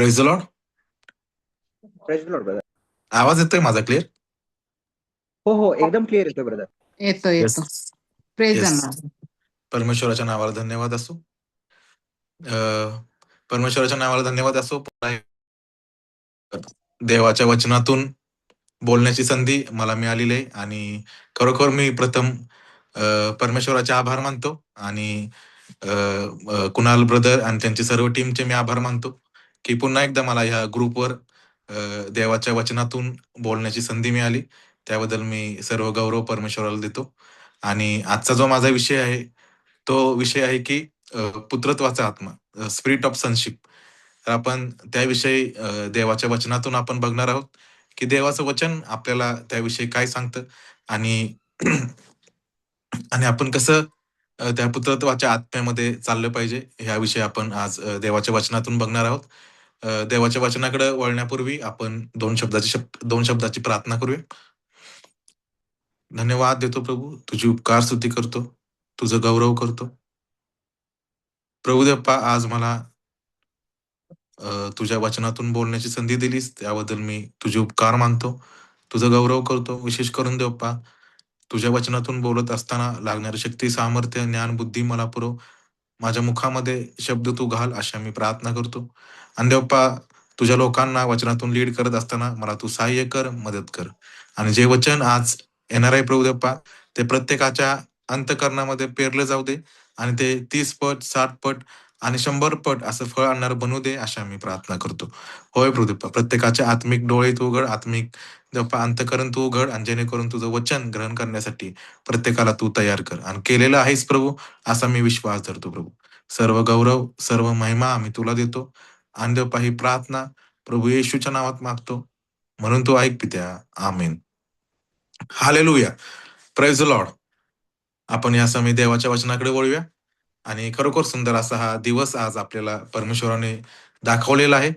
Praise the Lord. Praise the Lord brother. आवाज येतोय माझा क्लिअर? हो हो, एकदम क्लिअर येतोय ब्रदर. येतो येतो. Praise the yes. लॉर्ड. परमेश्वराच्या नावाला धन्यवाद असो. परमेश्वराच्या नावाला धन्यवाद असो. देवाच्या वचनातून बोलण्याची संधी मला मिळालेली आहे आणि खरोखर मी प्रथम परमेश्वराचे आभार मानतो आणि कुणाल ब्रदर आणि त्यांचे सर्व टीमचे मी आभार मानतो की पुन्हा एकदा मला ह्या ग्रुपवर देवाच्या वचनातून बोलण्याची संधी मिळाली. त्याबद्दल मी सर्व गौरव परमेश्वराला देतो. आणि आजचा जो माझा विषय आहे तो विषय आहे की पुत्रत्वाचा आत्मा, स्पिरिट ऑफ सनशिप. तर आपण त्याविषयी देवाच्या वचनातून आपण बघणार आहोत की देवाचं वचन आपल्याला त्याविषयी काय सांगतं आणि आणि आपण कसं त्या पुत्रत्वाच्या आत्म्यामध्ये चाललं पाहिजे ह्याविषयी आपण आज देवाच्या वचनातून बघणार आहोत. देवाच्या वचनाकडे वळण्यापूर्वी आपण दोन शब्दाची प्रार्थना करूया. धन्यवाद देतो प्रभू, तुझी उपकार स्तुती करतो, तुझं गौरव करतो. प्रभू देप्पा, आज मला तुझ्या वचनातून बोलण्याची संधी दिलीस त्याबद्दल मी तुझे उपकार मानतो, तुझं गौरव करतो. विशेष करून देवप्पा, तुझ्या वचनातून बोलत असताना लागणारी शक्ती, सामर्थ्य, ज्ञान, बुद्धी मला पुरव. माझ्या मुखामध्ये शब्द तू घाल अशा मी प्रार्थना करतो. आणि देवप्पा, तुझ्या लोकांना वचनातून लीड करत असताना मला तू सहाय्य कर, मदत कर. आणि जे वचन आज येणार आहे प्रभू देप्पा, ते प्रत्येकाच्या अंतकरणामध्ये पेरलं जाऊ दे आणि ते 30 पट, 60 पट आणि 100 पट असं फळ आणणार बनू दे अशा मी प्रार्थना करतो. होय प्रभू देप्पा, प्रत्येकाचे आत्मिक डोळे तू उघड, आत्मिक देवप्पा अंतकरण तू उघड आणि जेणेकरून तुझं वचन ग्रहण करण्यासाठी प्रत्येकाला तू तयार कर आणि केलेलं आहेस प्रभू असा मी विश्वास धरतो प्रभू. सर्व गौरव, सर्व महिमा आम्ही तुला देतो. आणि देवप्पा, ही प्रार्थना प्रभू येशूच्या नावात मागतो, म्हणून तू ऐक पित्या. आमेन. हालेलुया. Praise the Lord. आपण या समय देवाच्या वचनाकडे वळूया. आणि खरोखर सुंदर असा हा दिवस आज आपल्याला परमेश्वराने दाखवलेला आहे.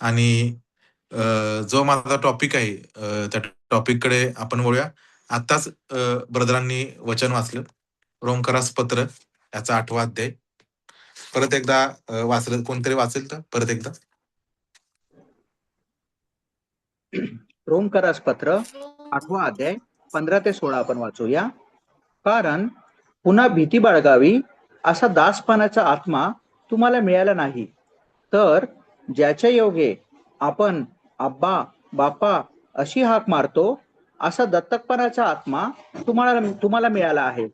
आणि जो माझा टॉपिक आहे त्या टॉपिककडे आपण वळूया. आताच ब्रदरांनी वचन वाचलं, रोमकरास पत्र याचा 8वा अध्याय. परत एकदा वाचलं, कोणतरी वाचेल तर परत एकदा? रोमकरास पत्र 8वा अध्याय 15 ते 16 आपण वाचूया. कारण पुन्हा भीती बाळगावी असा दासपणाचा आत्मा तुम्हाला मिळाला नाही, तर ज्याच्या योगे आपण अब्बा, बापा अशी हाक मारतो असा दत्तकपणाचा आत्मा तुम्हाला मिळाला आहे.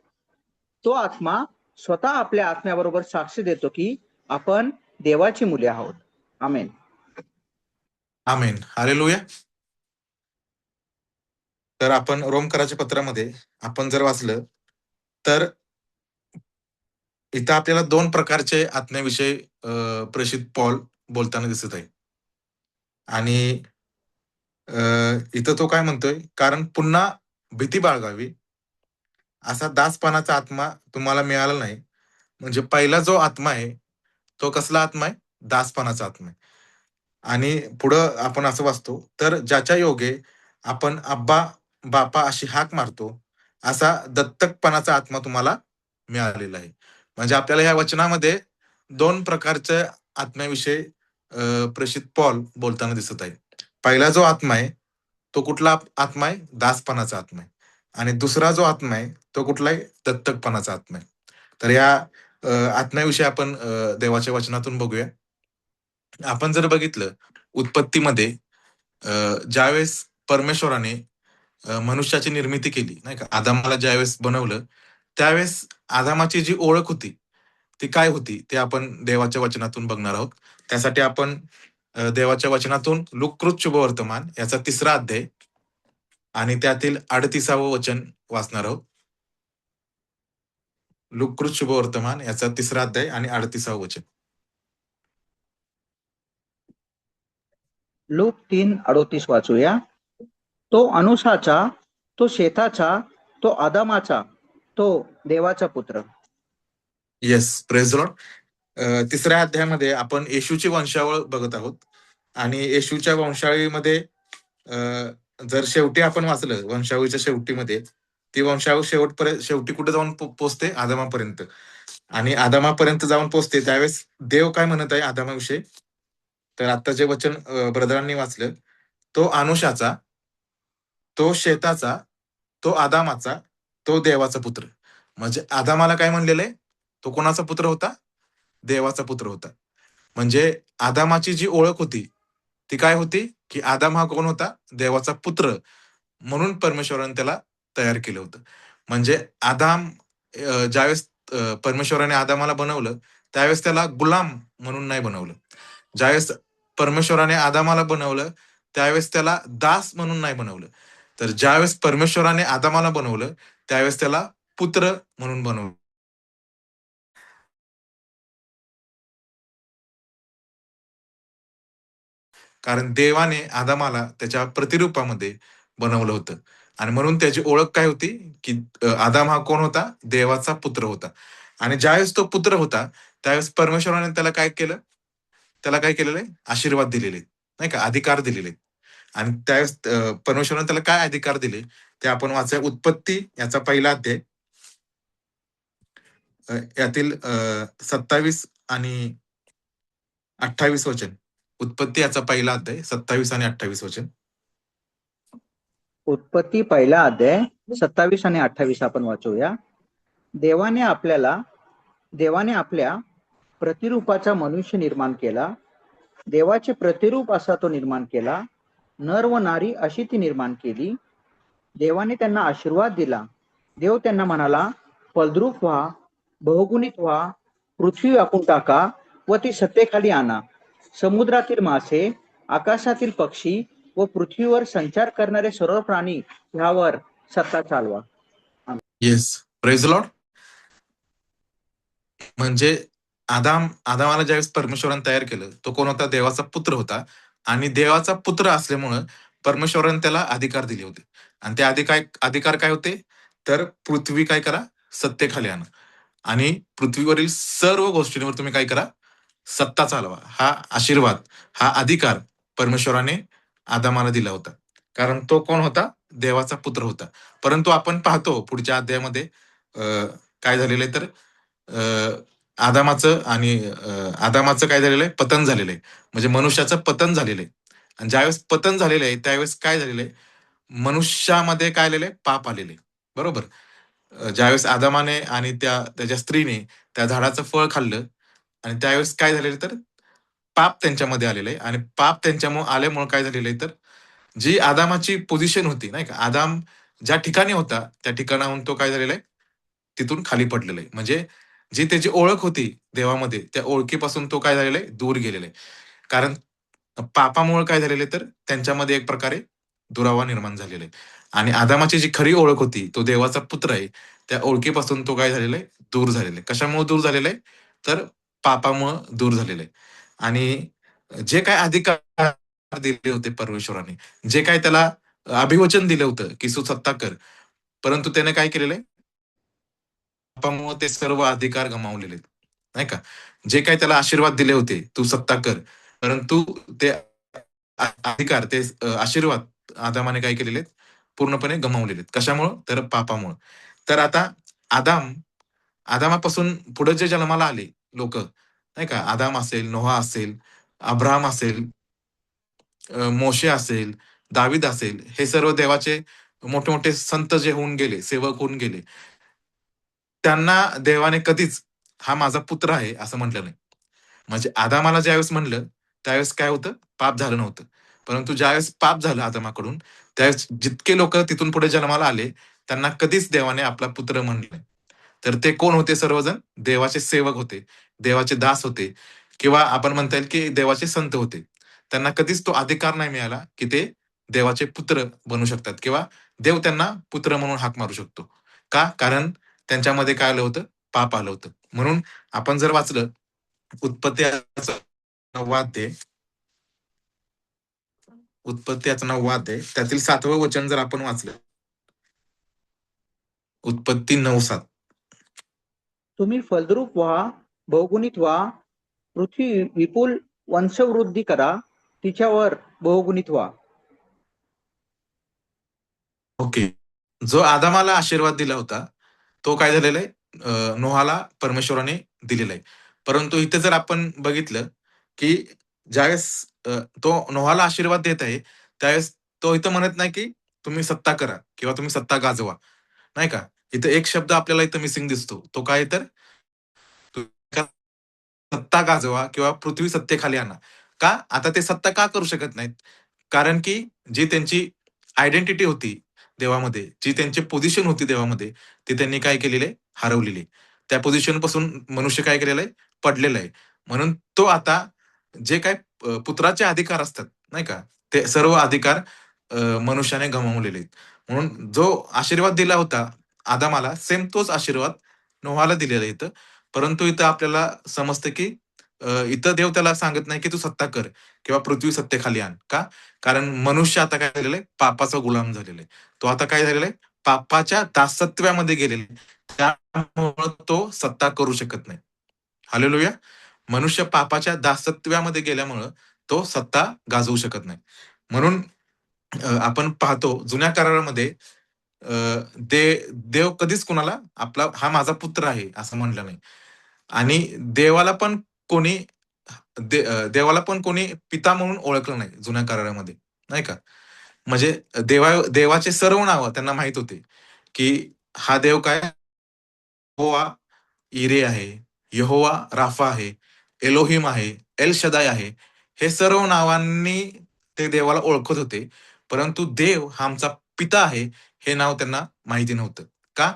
तो आत्मा स्वतः आपल्या आत्म्याबरोबर साक्ष देतो की आपण देवाची मुले आहोत. आमेन. आमेन. हालेलुया. तर आपण रोमकराच्या पत्रामध्ये आपण जर वाचलं तर इथं आपल्याला 2 प्रकारचे आत्म्याविषयी प्रेषित पॉल बोलताना दिसत आहे. आणि इथं तो काय म्हणतोय, कारण पुन्हा भीती बाळगावी असा दासपणाचा आत्मा तुम्हाला मिळाला नाही. म्हणजे पहिला जो आत्मा आहे तो कसला आत्मा आहे? दासपणाचा आत्मा आहे. आणि पुढं आपण असं वाचतो, तर ज्याच्या योगे आपण अब्बा, बापा अशी हाक मारतो असा दत्तकपणाचा आत्मा तुम्हाला मिळालेला आहे. म्हणजे आपल्याला ह्या वचनामध्ये 2 प्रकारच्या आत्म्याविषयी प्रेषित पॉल बोलताना दिसत आहे. पहिला जो आत्मा आहे तो कुठला आत्मा आहे? दासपणाचा आत्मा आहे. आणि दुसरा जो आत्मा आहे तो कुठला आहे? दत्तकपणाचा आत्मा आहे. तर या आत्म्याविषयी आपण देवाच्या वचनातून बघूया. आपण जर बघितलं उत्पत्तीमध्ये ज्यावेळेस परमेश्वराने मनुष्याची निर्मिती केली, नाही का, आदामाला ज्यावेळेस बनवलं त्यावेळेस आदामाची जी ओळख होती ती काय होती ते आपण देवाच्या वचनातून बघणार आहोत. त्यासाठी आपण देवाच्या वचनातून लुकृत शुभवर्तमान याचा 3रा अध्याय आणि त्यातील 38वं वचन वाचणार आहोत. लुकृत शुभवर्तमान याचा 3रा अध्याय आणि 38वं वचन. लूक 3:38 वाचूया. तो अनुसाचा, तो शेताचा, तो आदामाचा, तो देवाचा पुत्र. Yes, praise Lord. 3ऱ्या अध्यायामध्ये आपण येशूची वंशावळ बघत आहोत. आणि येशूच्या वंशावळीमध्ये जर शेवटी आपण वाचलं वंशावळीच्या शेवटीमध्ये, ती वंशावळ शेवटी कुठे जाऊन पोचते? आदामापर्यंत. आणि आदामापर्यंत जाऊन पोचते त्यावेळेस देव काय म्हणत आहे आदामाविषयी? तर आता जे वचन ब्रदरांनी वाचलं, तो अनुषाचा, तो शेताचा, तो आदामाचा, तो देवाचा पुत्र. म्हणजे आदामाला काय म्हणलेलं आहे? तो कोणाचा पुत्र होता? देवाचा पुत्र होता. म्हणजे आदामाची जी ओळख होती, ती काय होती? की आदाम हा कोण होता? देवाचा पुत्र म्हणून परमेश्वराने त्याला तयार केलं होतं. म्हणजे आदाम ज्यावेळेस परमेश्वराने आदामाला बनवलं, त्यावेळेस त्याला गुलाम म्हणून नाही बनवलं. ज्यावेळेस परमेश्वराने आदामाला बनवलं, त्यावेळेस त्याला दास म्हणून नाही बनवलं. तर ज्यावेळेस परमेश्वराने आदामाला बनवलं, त्यावेळेस त्याला पुत्र म्हणून बनवलं. कारण देवाने आदामाला त्याच्या प्रतिरूपामध्ये बनवलं होतं आणि म्हणून त्याची ओळख काय होती, की आदाम हा कोण होता? देवाचा पुत्र होता. आणि ज्यावेळेस तो पुत्र होता, त्यावेळेस परमेश्वराने त्याला काय केलं? त्याला काय केलेलं आहे? आशीर्वाद दिलेले आहेत, नाही का? अधिकार दिलेले आहेत. आणि त्यावेळेस परमेश्वराने त्याला काय अधिकार दिले? ते आपण वाचूया. उत्पत्ती याचा पहिला अध्याय, यातील 27 आणि 28 वचन. उत्पत्ती याचा पहिला अध्याय 27 आणि 28 वचन. उत्पत्ती पहिला अध्याय 27 आणि 28 आपण वाचूया. देवाने आपल्या प्रतिरूपाचा मनुष्य निर्माण केला. देवाचे प्रतिरूप असा तो निर्माण केला. नर व नारी अशी ती निर्माण केली. देवाने त्यांना आशीर्वाद दिला. देव त्यांना म्हणाला, फलद्रूप व्हा, बहुगुणित व्हा, पृथ्वी व्यापून टाका व ती सत्तेखाली आणा. समुद्रातील मासे, आकाशातील पक्षी व पृथ्वीवर संचार करणारे सर्व प्राणी ह्यावर सत्ता चालवा. Yes, praise Lord. म्हणजे आदामाला ज्यावेळेस परमेश्वराने तयार केलं, तो कोण होता? देवाचा पुत्र होता. आणि देवाचा पुत्र असल्यामुळं परमेश्वराने त्याला अधिकार दिले होते. आणि ते अधिकार काय होते? तर पृथ्वी काय करा? सत्तेखाली आणा. आणि पृथ्वीवरील सर्व गोष्टींवर तुम्ही काय करा? सत्ता चालवा. हा आशीर्वाद, हा अधिकार परमेश्वराने आदामाला दिला होता. कारण तो कोण होता? देवाचा पुत्र होता. परंतु आपण पाहतो पुढच्या अध्यायामध्ये काय झालेलं आहे, तर आदामाचं काय झालेलं आहे? पतन झालेलं आहे. म्हणजे मनुष्याचं पतन झालेलं आहे. आणि ज्यावेळेस पतन झालेलं आहे, त्यावेळेस काय झालेलं आहे? मनुष्यामध्ये काय आलेलं आहे? पाप आलेलं आहे. बरोबर? ज्यावेळेस आदामाने आणि त्याच्या स्त्रीने त्या झाडाचं फळ खाल्लं आणि त्यावेळेस काय झालेलं, तर पाप त्यांच्यामध्ये आलेलं आहे. आणि पाप त्यांच्यामुळे आल्यामुळे काय झालेलं आहे, तर जी आदामाची पोझिशन होती, नाही का? आदाम ज्या ठिकाणी होता, त्या ठिकाणाहून तो काय झालेला आहे? तिथून खाली पडलेला आहे. म्हणजे जी त्याची ओळख होती देवामध्ये, त्या ओळखीपासून तो काय झालेला आहे? दूर गेलेला आहे. कारण पापामुळे काय झालेलं आहे, तर त्यांच्यामध्ये एक प्रकारे दुरावा निर्माण झालेला आहे. आणि आदामाची जी खरी ओळख होती, तो देवाचा पुत्र आहे, त्या ओळखीपासून तो काय झालेला आहे? दूर झालेला आहे. कशामुळे दूर झालेला आहे? तर पापामुळं दूर झालेलं आहे. आणि जे काय अधिकार दिले होते परमेश्वराने, जे काय त्याला अभिवचन दिलं होतं, की सुसत्ता कर, परंतु त्याने काय केलेलं आहे? पापामुळे ते सर्व अधिकार गमावलेले आहेत, नाही का? जे काही त्याला आशीर्वाद दिले होते, तू सत्ता कर, परंतु ते अधिकार, ते आशीर्वाद आदामाने काय केलेले आहेत? पूर्णपणे गमावलेले आहेत. कशामुळं? तर पापामुळं. तर आता आदाम आदामापासून पुढे जे जन्माला आले लोक, नाही का? आदाम असेल, नोहा असेल, अब्राहम असेल, मोशे असेल, दावीद असेल, हे सर्व देवाचे मोठे मोठे संत जे होऊन गेले, सेवक होऊन गेले, त्यांना देवाने कधीच हा माझा पुत्र आहे असं म्हटलं नाही. म्हणजे आदामाला ज्यावेळेस म्हणलं, त्यावेळेस काय होतं? पाप झालं नव्हतं. परंतु ज्यावेळेस पाप झालं आदामाकडून, त्यावेळेस जितके लोक तिथून पुढे जन्माला आले, त्यांना कधीच देवाने आपला पुत्र म्हणले नाही. तर ते कोण होते? सर्वजण देवाचे सेवक होते, देवाचे दास होते, किंवा आपण म्हणता येईल की देवाचे संत होते. त्यांना कधीच तो अधिकार नाही मिळाला, की ते देवाचे पुत्र बनू शकतात किंवा देव त्यांना पुत्र म्हणून हाक मारू शकतो. का? कारण त्यांच्यामध्ये काय आलं होतं? पाप आलं होतं. म्हणून आपण जर वाचलं उत्पत्ती याचा 9वा अध्याय, उत्पत्ती याचा 9वा अध्याय, त्यातील 7वं वचन जर आपण वाचलं, उत्पत्ती 9:7. तुम्ही फलद्रूप व्हा, बहुगुणित व्हा, पृथ्वी विपुल वंशवृद्धी करा, तिच्यावर बहुगुणित व्हा. ओके. जो आदामाला आशीर्वाद दिला होता, तो काय झालेला आहे? नोहाला परमेश्वराने दिलेला आहे. परंतु इथे जर आपण बघितलं, की ज्यावेळेस तो नोहाला आशीर्वाद देत आहे, त्यावेळेस तो इथं म्हणत नाही, की तुम्ही सत्ता करा किंवा तुम्ही सत्ता गाजवा, नाही का? इथं एक शब्द आपल्याला इथं मिसिंग दिसतो. तो काय तर सत्ता गाजवा किंवा पृथ्वी सत्तेखाली आणा. का? आता ते सत्ता का करू शकत नाहीत? कारण की जी त्यांची आयडेंटिटी होती देवामध्ये, जी त्यांची पोझिशन होती देवामध्ये, ती त्यांनी काय केलेली आहे? हरवलेली आहे. त्या पोझिशनपासून मनुष्य काय केलेला आहे? पडलेला आहे. म्हणून तो आता जे काही पुत्राचे अधिकार असतात, नाही का? ते सर्व अधिकार मनुष्याने गमावलेले आहेत. म्हणून जो आशीर्वाद दिला होता आदामाला, सेम तोच आशीर्वाद नोहाला दिलेला आहे इथं. परंतु इथं आपल्याला समजतं की इथं देव त्याला सांगत नाही की तू सत्ता कर किंवा पृथ्वी सत्तेखाली आण. का? कारण मनुष्य आता काय झालेला आहे? पापाचा गुलाम झालेला आहे. तो आता काय झालेला आहे? पापाच्या दासत्वामध्ये गेलेला आहे. त्यामुळं तो सत्ता करू शकत नाही. हालेलुया! मनुष्य पापाच्या दासत्वामध्ये गेल्यामुळं तो सत्ता गाजवू शकत नाही. म्हणून आपण पाहतो जुन्या करारामध्ये अ, देव कधीच कुणाला आपला हा माझा पुत्र आहे असं म्हणलं नाही. आणि देवाला पण कोणी देवाला पण कोणी पिता म्हणून ओळखलं नाही जुन्या करारामध्ये, नाही का? म्हणजे देवाचे सर्व नावं त्यांना माहीत होते, की हा देव काय यहोवा इरे आहे, यहोवा राफा आहे, एलोहिम आहे, एल शदाय आहे. हे सर्व नावांनी ते देवाला ओळखत होते. परंतु देव हा आमचा पिता आहे, हे नाव त्यांना माहिती नव्हतं. का?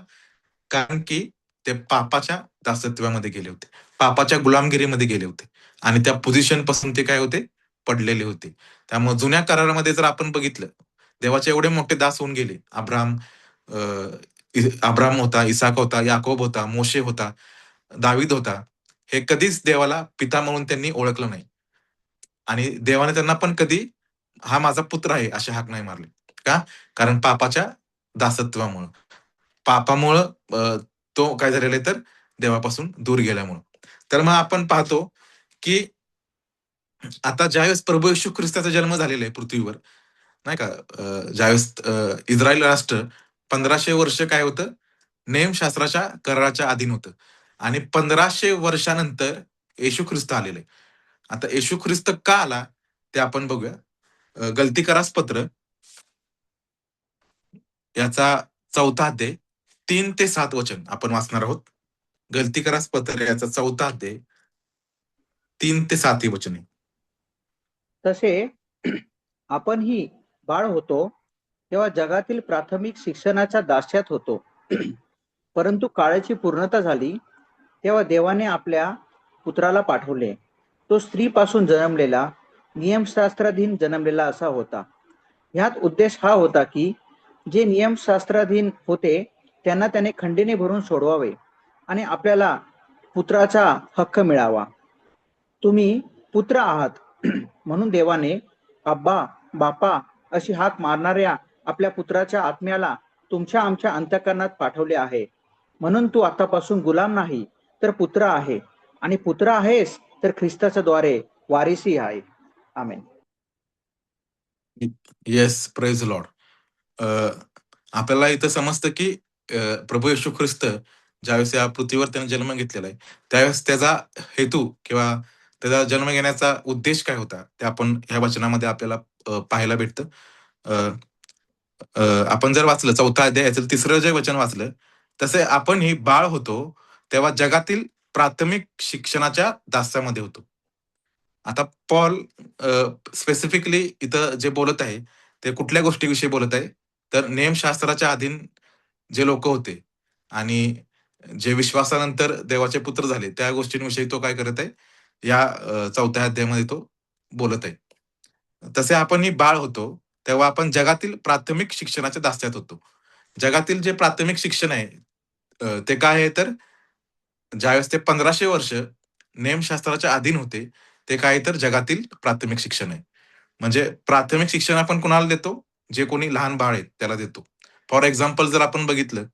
कारण की ते पापाच्या दासत्वामध्ये गेले होते. पापाच्या गुलामगिरीमध्ये गेले होते आणि त्या पोझिशनपासून ते काय होते? पडलेले होते. त्यामुळे जुन्या करारामध्ये जर आपण बघितलं, देवाचे एवढे मोठे दास होऊन गेले. अ, अब्राम होता, इसाक होता, याकोब होता, मोशे होता, दावीद होता. हे कधीच देवाला पिता म्हणून त्यांनी ओळखलं नाही आणि देवाने त्यांना पण कधी हा माझा पुत्र आहे अशी हाक नाही मारली. का? कारण पापाच्या दासत्वामुळं. पापामुळं तो काय झालेला आहे तर देवापासून दूर गेल्यामुळं. तर मग आपण पाहतो, की आता ज्यावेळेस प्रभू येशू ख्रिस्ताचा जन्म झालेला आहे पृथ्वीवर, नाही का? ज्यावेळेस इस्रायल राष्ट्र 1500 वर्ष काय होतं? नियमशास्त्राच्या कराराच्या अधीन होतं आणि 1500 वर्षानंतर येशू ख्रिस्त आलेले. आता येशू ख्रिस्त का आला? ते आपण बघूया. गलती करास पत्र याचा 4था अध्याय 3 ते 7 वचन आपण वाचणार आहोत. गलती करास पत्र याचा 4था अध्याय 3 ते 7 ही वचने. तसे आपणही बाळ होतो तेव्हा जगातील प्राथमिक शिक्षणाच्या दास्यात होतो. परंतु काळाची पूर्णता झाली तेव्हा देवाने आपल्या पुत्राला पाठवले. तो स्त्रीपासून जन्मलेला, नियमशास्त्राधीन जन्मलेला असा होता. ह्यात उद्देश हा होता की जे नियमशास्त्राधीन होते त्यांना त्याने खंडीने भरून सोडवावे आणि आपल्याला पुत्राचा हक्क मिळावा. तुम्ही पुत्र आहात म्हणून देवाने अब्बा, बापा अशी हाक मारणाऱ्या आपल्या पुत्राच्या आत्म्याला तुमच्या आमच्या अंतःकरणात पाठवले आहे. म्हणून तू आतापासून गुलाम नाही तर पुत्र आहे आणि पुत्र आहेस तर ख्रिस्ताच्या द्वारे वारिसी आहे. आमेन. Yes, praise Lord. आपल्याला इथं समजतं की प्रभू येशू ख्रिस्त ज्यावेळेस या पृथ्वीवर त्याने जन्म घेतलेला आहे, त्यावेळेस त्याचा हेतू किंवा त्याचा जन्म घेण्याचा उद्देश काय होता? ते आपण ह्या वचनामध्ये आपल्याला पाहायला भेटतं. अ, अ, आपण जर वाचलं 4था अध्याय याचं 3रं जे वचन वाचलं, तसे आपणही बाळ होतो, तेव्हा जगातील प्राथमिक शिक्षणाच्या दास्यामध्ये होतो. आता पॉल स्पेसिफिकली इथं जे बोलत आहे, ते कुठल्या गोष्टीविषयी बोलत आहे? तर नियमशास्त्राच्या अधीन जे लोकं होते आणि जे विश्वासानंतर देवाचे पुत्र झाले, त्या गोष्टींविषयी तो काय करत आहे? या 4थ्या अध्यायामध्ये तो बोलत आहे. तसे आपणही बाळ होतो, तेव्हा आपण जगातील प्राथमिक शिक्षणाच्या दास्यात होतो. जगातील जे प्राथमिक शिक्षण आहे ते काय आहे तर ज्यावेळेस ते 1500 वर्ष नियमशास्त्राच्या अधीन होते, ते काय तर जगातील प्राथमिक शिक्षण आहे. म्हणजे प्राथमिक शिक्षण आपण कुणाला देतो? जे कोणी लहान बाळ आहे त्याला देतो. फॉर एक्झाम्पल जर आपण बघितलं,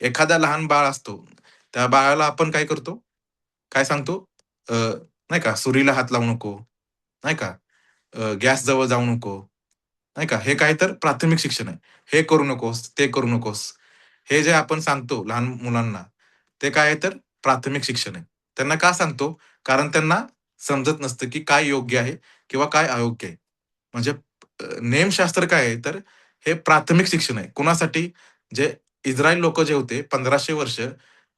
एखादा लहान बाळ असतो, त्या बाळाला आपण काय करतो? काय सांगतो? अ, नाही का, सुरीला हात लावू नको, नाही का, गॅस जवळ जाऊ नको, नाही का, हे काय तर प्राथमिक शिक्षण आहे. हे करू नकोस, ते करू नकोस. हे जे आपण सांगतो लहान मुलांना, ते काय आहे तर प्राथमिक शिक्षण आहे. त्यांना का सांगतो? कारण त्यांना समजत नसतं की काय योग्य आहे किंवा काय अयोग्य आहे. म्हणजे नेमशास्त्र काय आहे तर हे प्राथमिक शिक्षण आहे. कुणासाठी? जे इस्रायल लोक जे होते 1500 वर्ष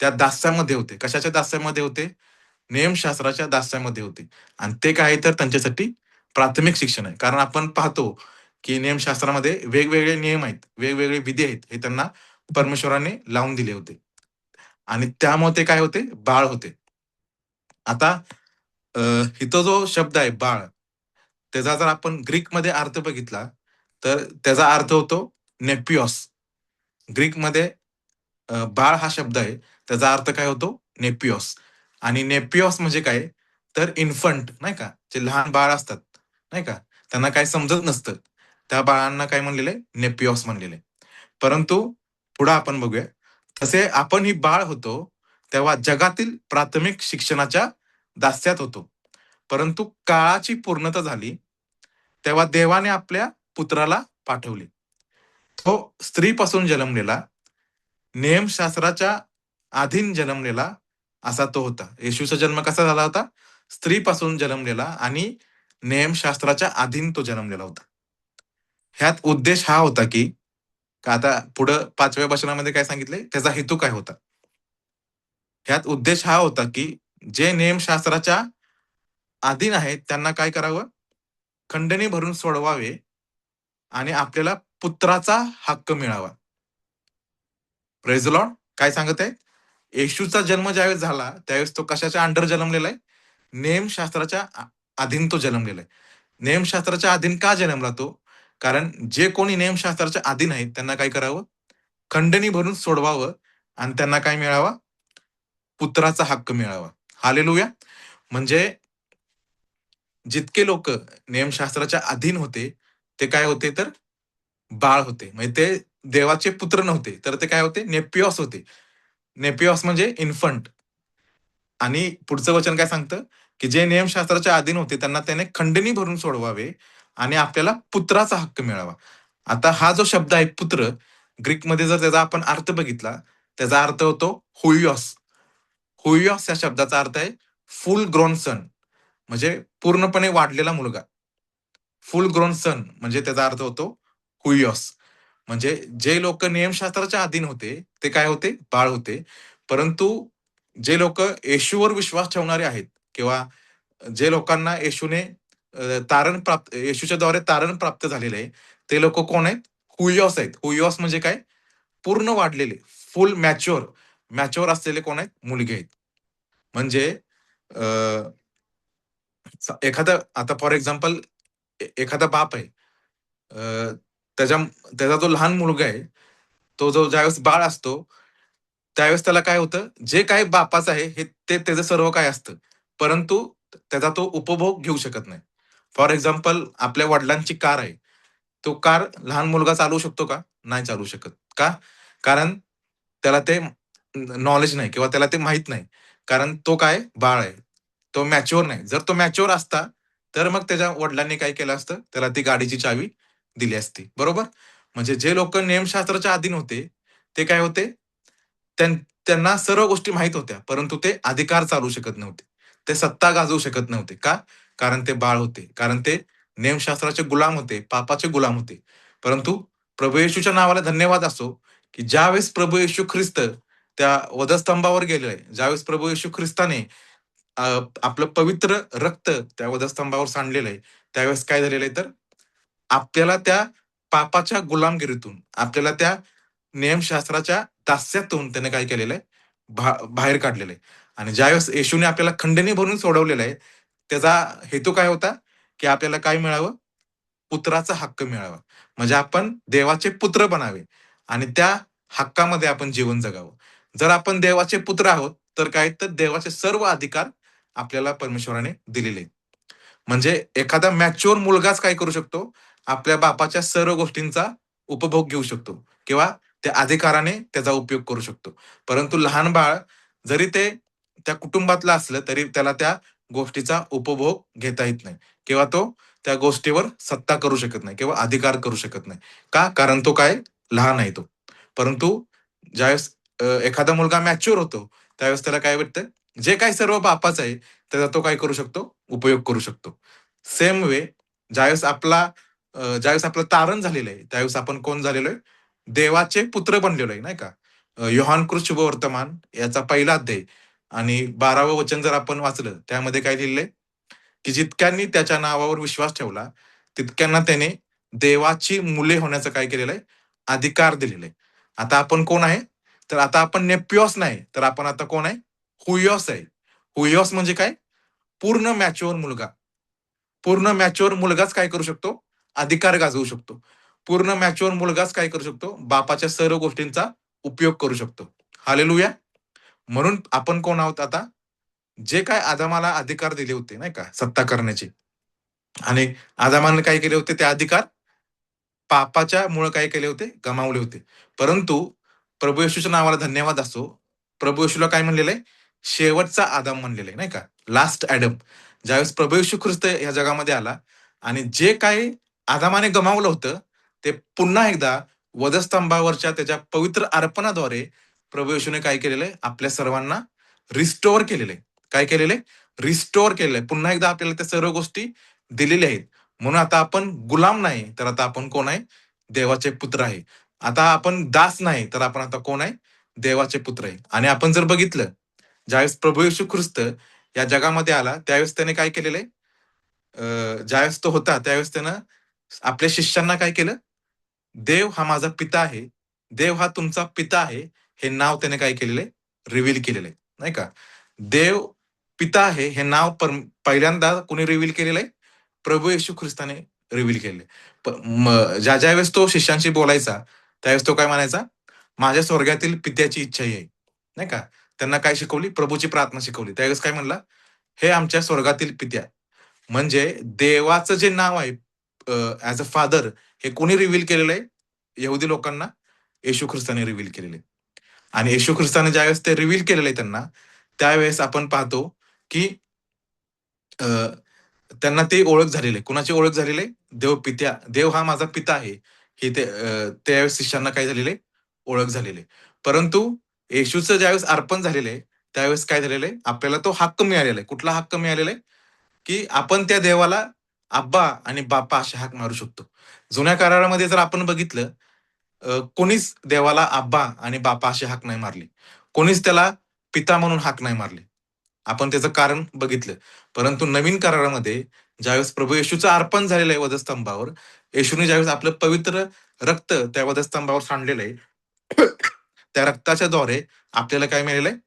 त्या दास्यामध्ये होते. कशाच्या दास्यामध्ये होते? नियमशास्त्राच्या दास्यामध्ये होते. आणि ते काय आहे तर त्यांच्यासाठी प्राथमिक शिक्षण आहे. कारण आपण पाहतो की नियमशास्त्रामध्ये वेगवेगळे नियम आहेत, वेगवेगळे विधी आहेत. हे त्यांना परमेश्वराने लावून दिले होते. आणि त्यामुळे ते काय होते? बाळ होते. आता अ, इथं जो शब्द आहे बाळ, त्याचा जर आपण ग्रीकमध्ये अर्थ बघितला, तर त्याचा अर्थ होतो नेपिओस. ग्रीकमध्ये बाळ हा शब्द आहे. त्याचा अर्थ काय होतो? नेपिओस. आणि नेपिओस म्हणजे काय? तर इन्फंट नाही का? जे लहान बाळ असतात, नाही का? त्यांना काही समजत नसतं. त्या बाळांना काय म्हणलेलं आहे? नेपिओस म्हणलेलं आहे. परंतु पुढे आपण बघूया. तसे आपण ही बाळ होतो, तेव्हा जगातील प्राथमिक शिक्षणाच्या दास्यात होतो. परंतु काळाची पूर्णता झाली, तेव्हा देवाने आपल्या पुत्राला पाठवले. तो स्त्रीपासून जन्मलेला, नियमशास्त्राच्या अधीन जन्मलेला असा तो होता. येशूचा जन्म कसा झाला होता? स्त्रीपासून जन्मलेला आणि नियमशास्त्राच्या अधीन तो जन्मलेला होता. ह्यात उद्देश हा होता, की का आता पुढं 5व्या वचनामध्ये काय सांगितलंय? त्याचा हेतू काय होता? ह्यात उद्देश हा होता, की जे नियमशास्त्राच्या अधीन आहेत, त्यांना काय करावं? खंडणी भरून सोडवावे आणि आपल्याला पुत्राचा हक्क मिळावा. Praise the Lord. काय सांगत आहे? येशूचा जन्म ज्यावेळेस झाला, त्यावेळेस तो कशाच्या अंडर जन्मलेला आहे? नियमशास्त्राच्या अधीन तो जन्मलेला आहे. नियमशास्त्राच्या अधीन का जन्मला तो? कारण जे कोणी नियमशास्त्राच्या अधीन आहेत, त्यांना काय करावं? खंडणी भरून सोडवावं आणि त्यांना काय मिळावा? पुत्राचा हक्क मिळावा. हालेलुया! म्हणजे जितके लोक नियमशास्त्राच्या अधीन होते, ते काय होते तर बाळ होते. म्हणजे ते देवाचे पुत्र नव्हते, तर ते काय होते? नेपिओस होते. नेपिओस म्हणजे इन्फंट. आणि पुढचं वचन काय सांगतं, की जे नियमशास्त्राच्या अधीन होते, त्यांना त्याने खंडणी भरून सोडवावे आणि आपल्याला पुत्राचा हक्क मिळावा. आता हा जो शब्द आहे पुत्र, ग्रीकमध्ये जर त्याचा आपण अर्थ बघितला, त्याचा अर्थ होतो हुइओस. हुइओस या शब्दाचा अर्थ आहे फुल ग्रोन सन, म्हणजे पूर्णपणे वाढलेला मुलगा. फुल ग्रोन सन म्हणजे त्याचा अर्थ होतो हुइओस. म्हणजे जे लोक नियमशास्त्राच्या अधीन होते, ते काय होते? बाळ होते. परंतु जे लोक येशूवर विश्वास ठेवणारे आहेत किंवा जे लोकांना येशूने तारण प्राप्त येशूच्या द्वारे तारण प्राप्त झालेलं आहे, ते लोक कोण आहेत? हुइओस आहेत. हुइओस म्हणजे काय? पूर्ण वाढलेले, फुल मॅच्युअर, मॅच्युअर असलेले कोण आहेत? मुलगे आहेत. म्हणजे अ, एखादा आता फॉर एक्झाम्पल एखादा बाप आहे. अ, त्याच्या त्याचा जो लहान मुलगा आहे, तो जो ज्यावेळेस बाळ असतो, त्यावेळेस त्याला काय होतं, जे काही बापाचं आहे, हे ते त्याचं सर्व काही असतं. परंतु त्याचा तो उपभोग घेऊ शकत नाही. फॉर एक्झाम्पल आपल्या वडिलांची कार आहे. तो कार लहान मुलगा चालवू शकतो का? नाही चालवू शकत. का? कारण त्याला ते नॉलेज नाही किंवा त्याला ते माहीत नाही. कारण तो काय बाळ आहे. तो मॅच्युअर नाही. जर तो मॅच्युअर असता, तर मग त्याच्या वडिलांनी काय केलं असतं, त्याला ती गाडीची चावी दिली असती. बरोबर? म्हणजे जे लोकं नियमशास्त्राच्या अधीन होते, ते काय होते? त्यां त्यांना सर्व गोष्टी माहीत होत्या, परंतु ते अधिकार चालवू शकत नव्हते. ते सत्ता गाजवू शकत नव्हते. का? कारण ते बाळ होते. कारण ते नियमशास्त्राचे गुलाम होते, पापाचे गुलाम होते. परंतु प्रभू येशूच्या नावाला धन्यवाद असो, की ज्यावेळेस प्रभू येशू ख्रिस्त त्या वधस्तंभावर गेले, ज्यावेळेस प्रभू येशू ख्रिस्ताने अ, आपलं पवित्र रक्त त्या वधस्तंभावर सांडलेलं आहे, त्यावेळेस काय झालेलं आहे तर आपल्याला त्या पापाच्या गुलामगिरीतून, आपल्याला त्या नियमशास्त्राच्या दास्यातून त्याने काय केलेलं आहे, बाहेर काढलेलं आहे. आणि ज्यावेळेस येशूने आपल्याला खंडणी भरून सोडवलेलं आहे, त्याचा हेतू काय होता, की आपल्याला काय मिळावं? पुत्राचा हक्क मिळावा. म्हणजे आपण देवाचे पुत्र बनावे आणि त्या हक्कामध्ये आपण जीवन जगावं. जर आपण देवाचे पुत्र आहोत, तर काय तर देवाचे सर्व अधिकार आपल्याला परमेश्वराने दिलेले आहेत. म्हणजे एखादा मॅच्युअर मुलगाच काय करू शकतो, आपल्या बापाच्या सर्व गोष्टींचा उपभोग घेऊ शकतो किंवा त्या अधिकाराने त्याचा उपयोग करू शकतो. परंतु लहान बाळ जरी ते त्या कुटुंबातलं असलं, तरी त्याला त्या गोष्टीचा उपभोग घेता येत नाही किंवा तो त्या गोष्टीवर सत्ता करू शकत नाही किंवा अधिकार करू शकत नाही. का? कारण तो काय लहान आहे तो. परंतु ज्यावेळेस एखादा मुलगा मॅच्युअर होतो, त्यावेळेस त्याला काय वाटतं, जे काही सर्व बापाचं आहे, त्याचा तो काय करू शकतो, उपयोग करू शकतो. सेम वे ज्यावेळेस आपलं तारण झालेलं आहे, त्यावेळेस आपण कोण झालेलो आहे? देवाचे पुत्र बनलेलो आहे, नाही का? योहान कृत शुभवर्तमान याचा पहिला अध्याय आणि 12वं वचन जर आपण वाचलं, त्यामध्ये काय लिहिलंय? की जितक्यांनी त्याच्या नावावर विश्वास ठेवला, तितक्यांना त्याने देवाची मुले होण्याचं काय केलेलं आहे? अधिकार दिलेला आहे. आता आपण कोण आहे? तर आता आपण नेपियोस नाही, तर आपण आता कोण आहे? हुइयोस आहे. हुइयोस म्हणजे काय? पूर्ण मॅच्युअर मुलगा. पूर्ण मॅच्युअर मुलगाच काय करू शकतो? अधिकार गाजवू शकतो. पूर्ण मॅच्युअर मुलगाच काय करू शकतो? बापाच्या सर्व गोष्टींचा उपयोग करू शकतो. हालेलुया! म्हणून आपण कोण आहोत आता? जे काय आदामाला अधिकार दिले होते, नाही का? सत्ता करण्याचे आणि आदामाने काय केले होते ते अधिकार पापाच्या मुळे काय केले होते? गमावले होते. परंतु प्रभू येशूच्या नावाला धन्यवाद असो. प्रभू येशूला काय म्हणलेलं आहे? शेवटचा आदाम म्हणलेलं आहे, नाही का? Last Adam. ज्यावेळेस प्रभू येशू ख्रिस्त या जगामध्ये आला आणि जे काही आदामाने गमावलं होतं, ते पुन्हा एकदा वधस्तंभावरच्या त्याच्या पवित्र अर्पणाद्वारे प्रभू येशूने काय केलेलं आहे? आपल्या सर्वांना रिस्टोअर केलेलं आहे. काय केलेलं आहे? रिस्टोअर केलेलं आहे. पुन्हा एकदा आपल्याला त्या सर्व गोष्टी दिलेल्या आहेत. म्हणून आता आपण गुलाम नाही, तर आता आपण कोण आहे? देवाचे पुत्र आहे. आता आपण दास नाही, तर आपण आता कोण आहे? देवाचे पुत्र आहे. आणि आपण जर बघितलं, ज्यावेळेस प्रभू येशू ख्रिस्त या जगामध्ये आला, त्यावेळेस त्याने काय केलेलं आहे? ज्यावेळेस तो होता, त्यावेळेस त्यानं आपल्या शिष्यांना काय केलं? देव हा माझा पिता आहे, देव हा तुमचा पिता आहे, हे नाव त्याने काय केलेलं आहे? रिव्हील केलेलं आहे, नाही का? देव पिता आहे हे नाव पहिल्यांदा कोणी रिव्हील केलेलं आहे? प्रभू येशू ख्रिस्ताने रिव्हील केलेलं आहे. ज्या वेळेस तो शिष्यांशी बोलायचा, त्यावेळेस तो काय म्हणायचा? माझ्या स्वर्गातील पित्याची इच्छा ही आहे, नाही का? त्यांना काय शिकवली? प्रभूची प्रार्थना शिकवली. त्यावेळेस काय म्हणला? हे आमच्या स्वर्गातील पित्या. म्हणजे देवाचं जे नाव आहे ॲज अ फादर हे कोणी रिव्हील केलेलं आहे? यहुदी लोकांना येशू ख्रिस्ताने रिव्हील केलेलं आहे. आणि येशू ख्रिस्ताने ज्यावेळेस ते रिव्हील केलेलं आहे त्यांना, त्यावेळेस आपण पाहतो की अ, त्यांना ती ओळख झालेली आहे. कुणाची ओळख झालेली आहे? देव हा माझा पिता आहे. हे त्यावेळेस शिष्यांना काय झालेलं आहे? ओळख झालेली आहे. परंतु येशूचं ज्यावेळेस अर्पण झालेलं आहे, त्यावेळेस काय झालेलं आहे? आपल्याला तो हक्क मिळालेला आहे. कुठला हक्क मिळालेला आहे? की आपण त्या देवाला अब्बा आणि बाप्पा असे हाक मारू शकतो. जुन्या करारामध्ये जर आपण बघितलं, कोणीच देवाला अब्बा आणि बाप्पा अशी हाक नाही मारली. कोणीच त्याला पिता म्हणून हाक नाही मारली. आपण त्याचं कारण बघितलं. परंतु नवीन करारामध्ये ज्यावेळेस प्रभू येशूचं अर्पण झालेलं आहे वधस्तंभावर, येशूने ज्यावेळेस आपलं पवित्र रक्त त्या वधस्तंभावर सांडलेलं आहे, त्या रक्ताच्या द्वारे आपल्याला काय मिळालेलं आहे?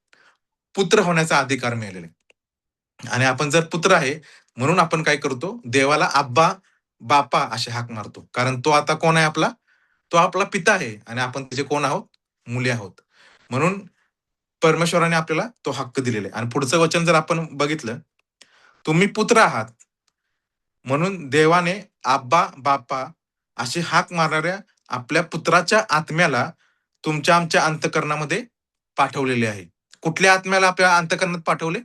पुत्र होण्याचा अधिकार मिळालेला आहे. आणि आपण जर पुत्र आहे, म्हणून आपण काय करतो? देवाला अब्बा, बाप्पा असे हाक मारतो. कारण तो आता कोण आहे आपला? तो आपला पिता आहे आणि आपण त्याचे कोण आहोत? मुले आहोत. म्हणून परमेश्वराने आपल्याला तो हक्क दिलेला आहे. आणि पुढचं वचन जर आपण बघितलं, तुम्ही पुत्र आहात. म्हणून देवाने अब्बा, बाप्पा अशी हाक मारणाऱ्या आपल्या पुत्राच्या आत्म्याला तुमच्या आमच्या अंतःकरणामध्ये पाठवलेले आहे. कुठल्या आत्म्याला आपल्या अंतःकरणात पाठवले?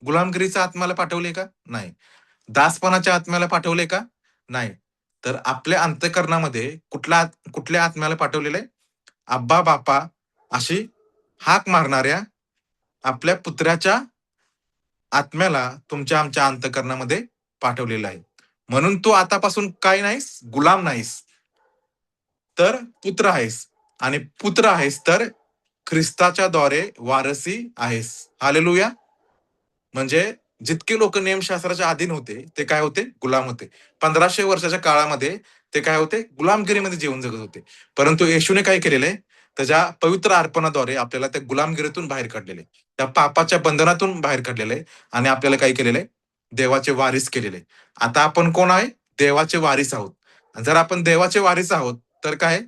गुलामगिरीच्या आत्म्याला पाठवले का? नाही. दासपणाच्या आत्म्याला पाठवले का? नाही. तर आपल्या अंतःकरणामध्ये कुठल्या आत्म्याला पाठवलेलं आहे? अब्बा, बाप्पा अशी हाक मारणाऱ्या आपल्या पुत्राच्या आत्म्याला तुमच्या आमच्या अंतःकरणामध्ये पाठवलेलं आहे. म्हणून तू आतापासून काय नाहीस? गुलाम नाहीस. तर पुत्र आहेस आणि पुत्र आहेस तर ख्रिस्ताच्या द्वारे वारसी आहेस. हालेलुया! म्हणजे जितके लोक नियमशास्त्राच्या अधीन होते, ते काय होते? गुलाम होते. 1500 वर्षाच्या काळामध्ये ते काय होते? गुलामगिरीमध्ये जीवन जगत होते. परंतु येशूने काय केलेलं आहे? त्याच्या पवित्र अर्पणाद्वारे आपल्याला त्या गुलामगिरीतून बाहेर काढलेलं आहे. त्या पापाच्या बंधनातून बाहेर काढलेलं आहे आणि आपल्याला काय केलेलं आहे? देवाचे वारीस केलेले आहे. आता आपण कोण आहे? देवाचे वारीस आहोत. आणि जर आपण देवाचे वारीस आहोत, तर काय?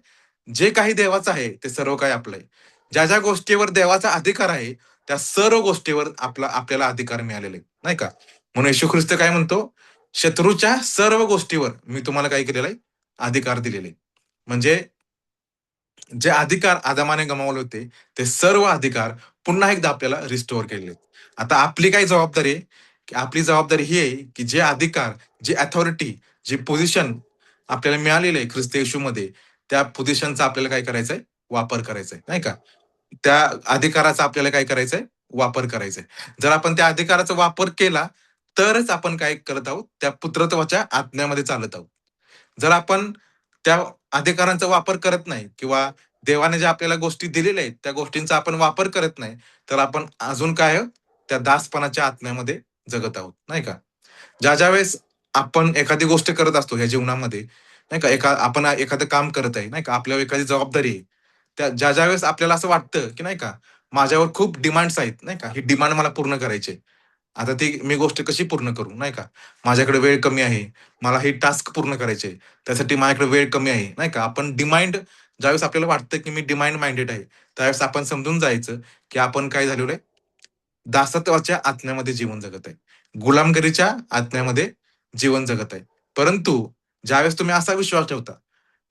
जे काही देवाचं आहे, ते सर्व काही आपलं आहे. ज्या गोष्टीवर देवाचा अधिकार आहे, त्या सर्व गोष्टीवर आपल्याला अधिकार मिळालेले आहेत, नाही का? म्हणून येशू ख्रिस्त काय म्हणतो? शत्रूच्या सर्व गोष्टीवर मी तुम्हाला काय केलेलं आहे? अधिकार दिलेले. म्हणजे जे अधिकार आदामाने गमावले होते, ते सर्व अधिकार पुन्हा एकदा आपल्याला रिस्टोअर केलेले. आता आपली काय जबाबदारी आहे? की आपली जबाबदारी ही आहे, की जे अधिकार, जी अथॉरिटी, जी पोझिशन आपल्याला मिळालेली आहे ख्रिस्त येशूमध्ये, त्या पोझिशनचा आपल्याला काय करायचंय? वापर करायचा आहे, नाही का? त्या अधिकाराचा आपल्याला काय करायचंय? वापर करायचा आहे. जर आपण त्या अधिकाराचा वापर केला, तरच आपण काय करत आहोत, त्या पुत्रत्वाच्या आत्म्यामध्ये चालत आहोत. जर आपण त्या अधिकारांचा वापर करत नाही किंवा देवाने ज्या आपल्याला गोष्टी दिलेल्या आहेत, त्या गोष्टींचा आपण वापर करत नाही, तर आपण अजून काय आहोत, त्या दासपणाच्या आत्म्यामध्ये जगत आहोत, नाही का? ज्या वेळेस आपण एखादी गोष्ट करत असतो ह्या जीवनामध्ये, नाही का? आपण एखादं काम करत आहे, नाही का? आपल्यावर एखादी जबाबदारी आहे. ज्या वेळेस आपल्याला असं वाटतं, की नाही का, माझ्यावर खूप डिमांड्स आहेत, नाही का? ही डिमांड मला पूर्ण करायची आहे. आता ती मी गोष्ट कशी पूर्ण करू, नाही का? माझ्याकडे वेळ कमी आहे. मला हे टास्क पूर्ण करायचे आहे. त्यासाठी माझ्याकडे वेळ कमी आहे, नाही का? आपण ज्यावेळेस आपल्याला वाटतं, की मी डिमांड माइंडेड आहे, त्यावेळेस आपण समजून जायचं, की आपण काय झालेलो आहे, दासत्वाच्या आत्म्यामध्ये जीवन जगत आहे. गुलामगिरीच्या आत्म्यामध्ये जीवन जगत आहे. परंतु ज्यावेळेस तुम्ही असा विश्वास ठेवता,